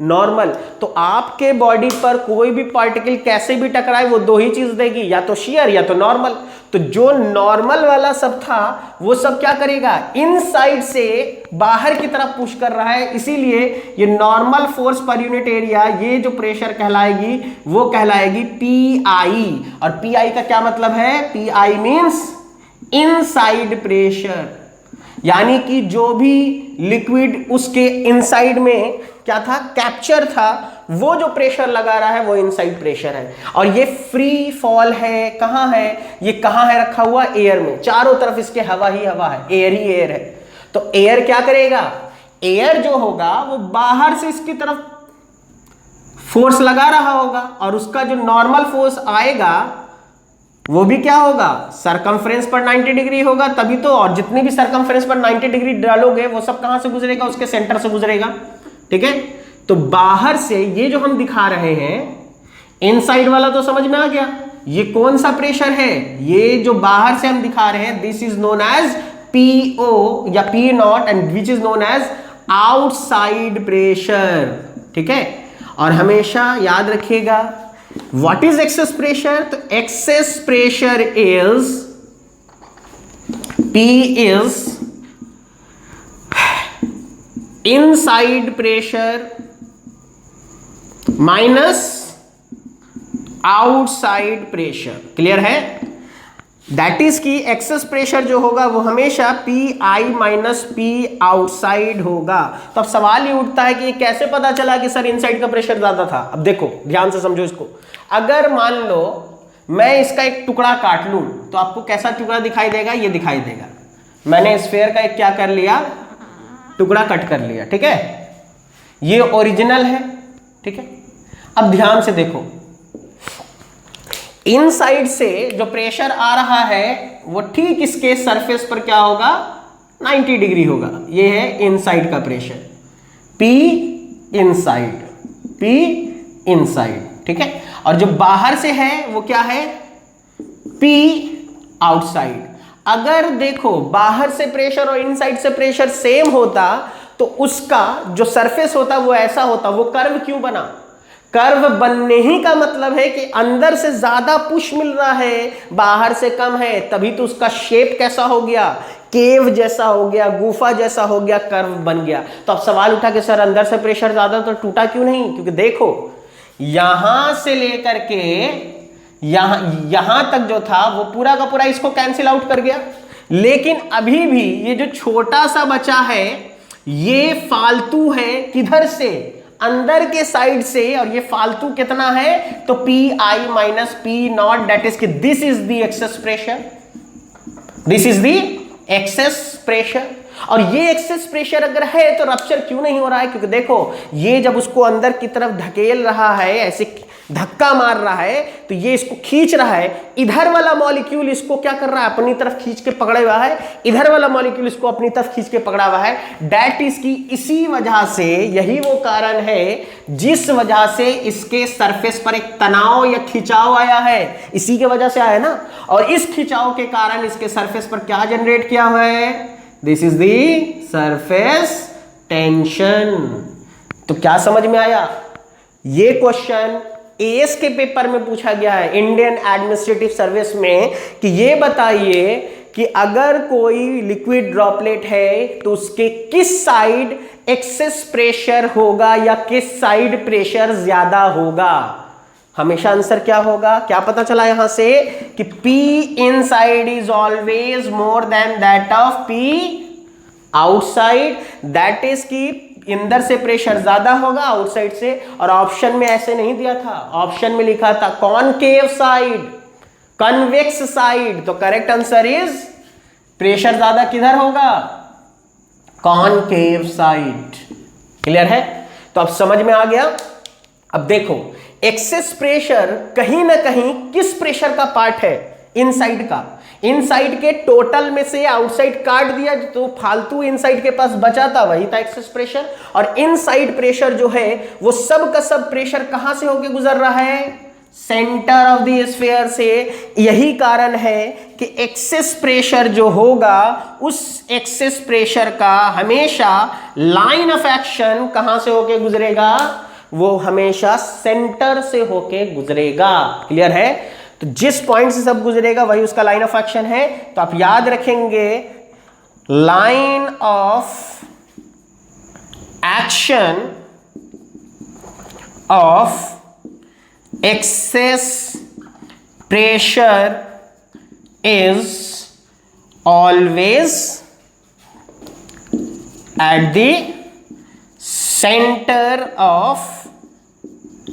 नॉर्मल। तो आपके बॉडी पर कोई भी पार्टिकल कैसे भी टकराए वो दो ही चीज देगी, या तो शियर या तो नॉर्मल। तो जो नॉर्मल वाला सब था वो सब क्या करेगा, इनसाइड से बाहर की तरफ पुश कर रहा है। इसीलिए ये normal force per unit area, ये जो प्रेशर कहलाएगी वो कहलाएगी पीआई। और पीआई का क्या मतलब है, पीआई मींस इनसाइड प्रेशर, यानी कि जो भी लिक्विड उसके इनसाइड में क्या था, कैप्चर था, वो जो प्रेशर लगा रहा है वो इनसाइड प्रेशर है। और ये फ्री फॉल है, कहां है, ये कहां है रखा हुआ, एयर में। चारों तरफ इसके हवा ही हवा है, एयर ही एयर है। तो एयर क्या करेगा, एयर जो होगा वो बाहर से इसकी तरफ फोर्स लगा रहा होगा, और उसका जो नॉर्मल फोर्स आएगा वो भी क्या होगा, सरकमफ्रेंस पर 90 डिग्री होगा, तभी तो। और जितनी भी सरकमफ्रेंस पर 90 डिग्री डालोगे वो सब कहां से गुजरेगा, उसके सेंटर से गुजरेगा। ठीक है, तो बाहर से ये जो हम दिखा रहे हैं, इनसाइड वाला तो समझ में आ गया। ये कौन सा प्रेशर है, ये जो बाहर से हम दिखा रहे हैं, this is known as PO या P naught, and which is known as outside pressure. ठीक है, और हमेशा याद रखिएगा व्हाट इज एक्सेस प्रेशर। तो excess pressure is, P is inside pressure minus outside pressure. Clear है? दैट इज की एक्सेस प्रेशर जो होगा वो हमेशा P I minus P outside होगा। तो अब सवाल ये उठता है कि कैसे पता चला कि सर इनसाइड का प्रेशर ज्यादा था। अब देखो ध्यान से समझो इसको। अगर मान लो मैं इसका एक टुकड़ा काट लूं तो आपको कैसा टुकड़ा दिखाई देगा, ये दिखाई देगा। मैंने स्फेयर का एक क्या कर लिया, टुकड़ा कट कर लिया। ठीक है, ये ओरिजिनल है। ठीक है, अब ध्यान से देखो, इनसाइड से जो प्रेशर आ रहा है वो ठीक इसके सरफेस पर क्या होगा, 90 डिग्री होगा। ये है इनसाइड का pressure, P inside, P inside. ठीक है, और जो बाहर से है वो क्या है, P आउटसाइड। अगर देखो बाहर से प्रेशर और इनसाइड से प्रेशर सेम होता तो उसका जो सरफेस होता वो ऐसा होता, वो कर्व क्यों बना? कर्व बनने ही का मतलब है कि अंदर से ज्यादा पुश मिल रहा है, बाहर से कम है, तभी तो उसका शेप कैसा हो गया, केव जैसा हो गया, गुफा जैसा हो गया, कर्व बन गया। तो अब सवाल उठा कि सर अंदर से प्रेशर ज्यादा तो टूटा क्यों नहीं? क्योंकि देखो यहां से लेकर के यहां तक जो था वो पूरा का पूरा इसको कैंसिल आउट कर गया, लेकिन अभी भी ये जो छोटा सा बचा है ये फालतू है, किधर से? अंदर के साइड से, और ये फालतू कितना है? तो P I minus P naught, that is कि this is the excess pressure, this is the excess pressure. और ये एक्सेस प्रेशर अगर है तो रप्चर क्यों नहीं हो रहा है? क्योंकि देखो ये जब उसको अंदर की तरफ धकेल रहा है, ऐसे धक्का मार रहा है, तो ये इसको खींच रहा है, इधर वाला मॉलिक्यूल इसको क्या कर रहा है? अपनी तरफ खींच के पकड़ा हुआ है, इधर वाला मॉलिक्यूल इसको अपनी तरफ खींच के पकड़ा हुआ है। दैट इज की इसी वजह से, यही वो कारण है जिस वजह से इसके सरफेस पर एक तनाव या खिंचाव आया है, इसी के वजह से आया ना। और इस खिंचाव के कारण इसके सरफेस पर क्या जनरेट किया हुआ है? This is the surface tension. तो क्या समझ में आया? ये क्वेश्चन एएस के पेपर में पूछा गया है, इंडियन एडमिनिस्ट्रेटिव सर्विस में, कि ये बताइए कि अगर कोई लिक्विड ड्रॉपलेट है तो उसके किस साइड एक्सेस प्रेशर होगा या किस साइड प्रेशर ज्यादा होगा। हमेशा आंसर क्या होगा? क्या पता चला यहां से कि P inside is always more than that of P outside, that is कि अंदर से प्रेशर ज्यादा होगा आउटसाइड से। और ऑप्शन में ऐसे नहीं दिया था, ऑप्शन में लिखा था कॉनकेव साइड, कन्वेक्स साइड। तो करेक्ट आंसर इज प्रेशर ज्यादा किधर होगा? Concave side. क्लियर है? तो अब समझ में आ गया। अब देखो एक्सेस प्रेशर कहीं ना कहीं किस प्रेशर का पार्ट है? इनसाइड का। इनसाइड के टोटल में से आउटसाइड काट दिया तो फालतू इनसाइड के पास बचा था, वही था एक्सेस प्रेशर। और इनसाइड प्रेशर जो है वो सब का सब प्रेशर कहां से होके गुजर रहा है? सेंटर ऑफ द स्फीयर से। यही कारण है कि एक्सेस प्रेशर जो होगा उस एक्सेस प्रेशर का हमेशा लाइन ऑफ एक्शन कहां से होके गुजरेगा? वो हमेशा सेंटर से होके गुजरेगा। क्लियर है? तो जिस पॉइंट से सब गुजरेगा वही उसका लाइन ऑफ एक्शन है। तो आप याद रखेंगे line of action of access pressure is always at the centre of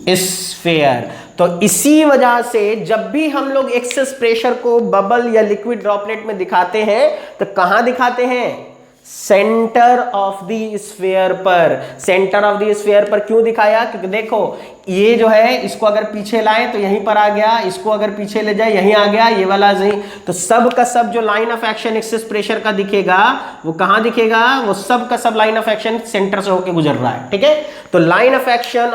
sphere. तो इसी वजह से जब भी हम लोग एक्सेस प्रेशर को बबल या लिक्विड ड्रॉपलेट में दिखाते हैं तो कहां दिखाते हैं? सेंटर ऑफ द स्फीयर पर। सेंटर ऑफ द स्फीयर पर क्यों दिखाया? क्योंकि देखो ये जो है इसको अगर पीछे लाएं तो यहीं पर आ गया, इसको अगर पीछे ले जाए यहीं आ गया, ये वाला यहीं। तो सब का सब जो line of action excess pressure का दिखेगा वो कहां दिखेगा? वो सब का सब लाइन ऑफ एक्शन सेंटर से होकर गुजर रहा है। ठीक है? तो line of action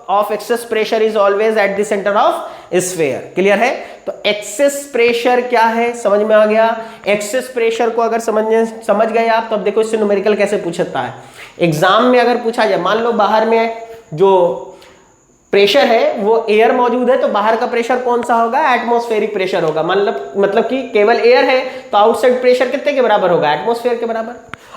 of access pressure is always at the centre of sphere. Clear है? तो एक्सेस प्रेशर क्या है समझ में आ गया। एक्सेस प्रेशर को अगर समझ गए आप तो अब देखो इससे न्यूमेरिकल कैसे पूछता है। एग्जाम में अगर पूछा जाए, मान लो बाहर में जो प्रेशर है वो एयर मौजूद है, तो बाहर का प्रेशर कौन सा होगा? एटमॉस्फेरिक प्रेशर होगा। मतलब कि केवल एयर है तो आउटसाइड प्रेशर कितने के बराबर होगा? एटमॉस्फेयर के बराबर।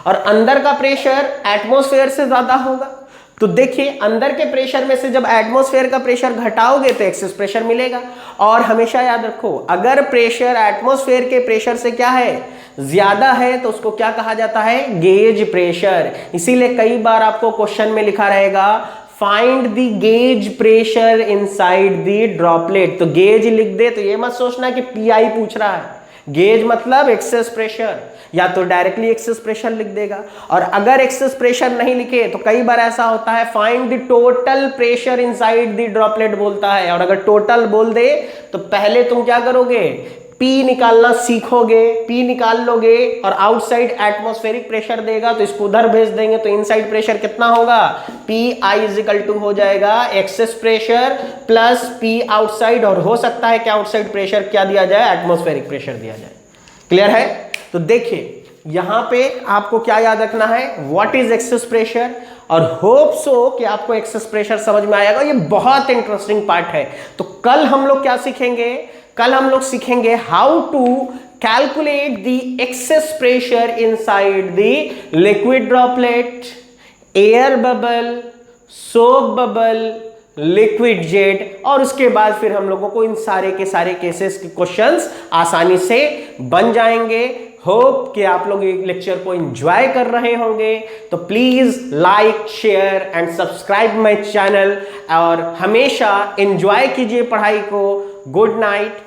और अंदर का प्रेशर एटमॉस्फेयर से ज्यादा होगा। तो देखिए अंदर के प्रेशर में से जब एटमॉस्फेयर का प्रेशर घटाओगे तो एक्सेस प्रेशर मिलेगा। और हमेशा याद रखो अगर प्रेशर एटमॉस्फेयर के प्रेशर से क्या है? ज्यादा है तो उसको क्या कहा जाता है? Gauge pressure. इसीलिए कई बार आपको क्वेश्चन में लिखा रहेगा find the gauge pressure inside the droplet. तो गेज लिख दे तो ये मत सोचना कि पीआई पूछ रहा है। गेज मतलब एक्सेस प्रेशर, या तो डायरेक्टली एक्सेस प्रेशर लिख देगा। और अगर एक्सेस प्रेशर नहीं लिखे तो कई बार ऐसा होता है find the total pressure inside the droplet बोलता है। और अगर टोटल बोल दे तो पहले तुम क्या करोगे? पी निकालना सीखोगे, पी निकाल लोगे और आउटसाइड एटमॉस्फेरिक प्रेशर देगा तो इसको उधर भेज देंगे तो इनसाइड प्रेशर कितना होगा? पी आई इजिकल टू हो जाएगा excess pressure plus P outside. और हो सकता है कि आउटसाइड प्रेशर क्या दिया जाए? एटमॉस्फेरिक प्रेशर दिया जाए। क्लियर है? तो देखिए यहां पे आपको क्या याद रखना है, व्हाट इज एक्सेस प्रेशर, और होप सो कि आपको एक्सेस प्रेशर समझ में आएगा। ये बहुत इंटरेस्टिंग पार्ट है। तो कल हम लोग क्या सीखेंगे, कल हम लोग सीखेंगे how to calculate the excess pressure inside the liquid droplet, air bubble, soap bubble, liquid jet, और उसके बाद फिर हम लोगों को इन सारे के सारे केसेस के क्वेश्चंस आसानी से बन जाएंगे। होप कि आप लोग ये लेक्चर को एंजॉय कर रहे होंगे। तो please like, share and subscribe my channel, और हमेशा एंजॉय कीजिए पढ़ाई को। Good night.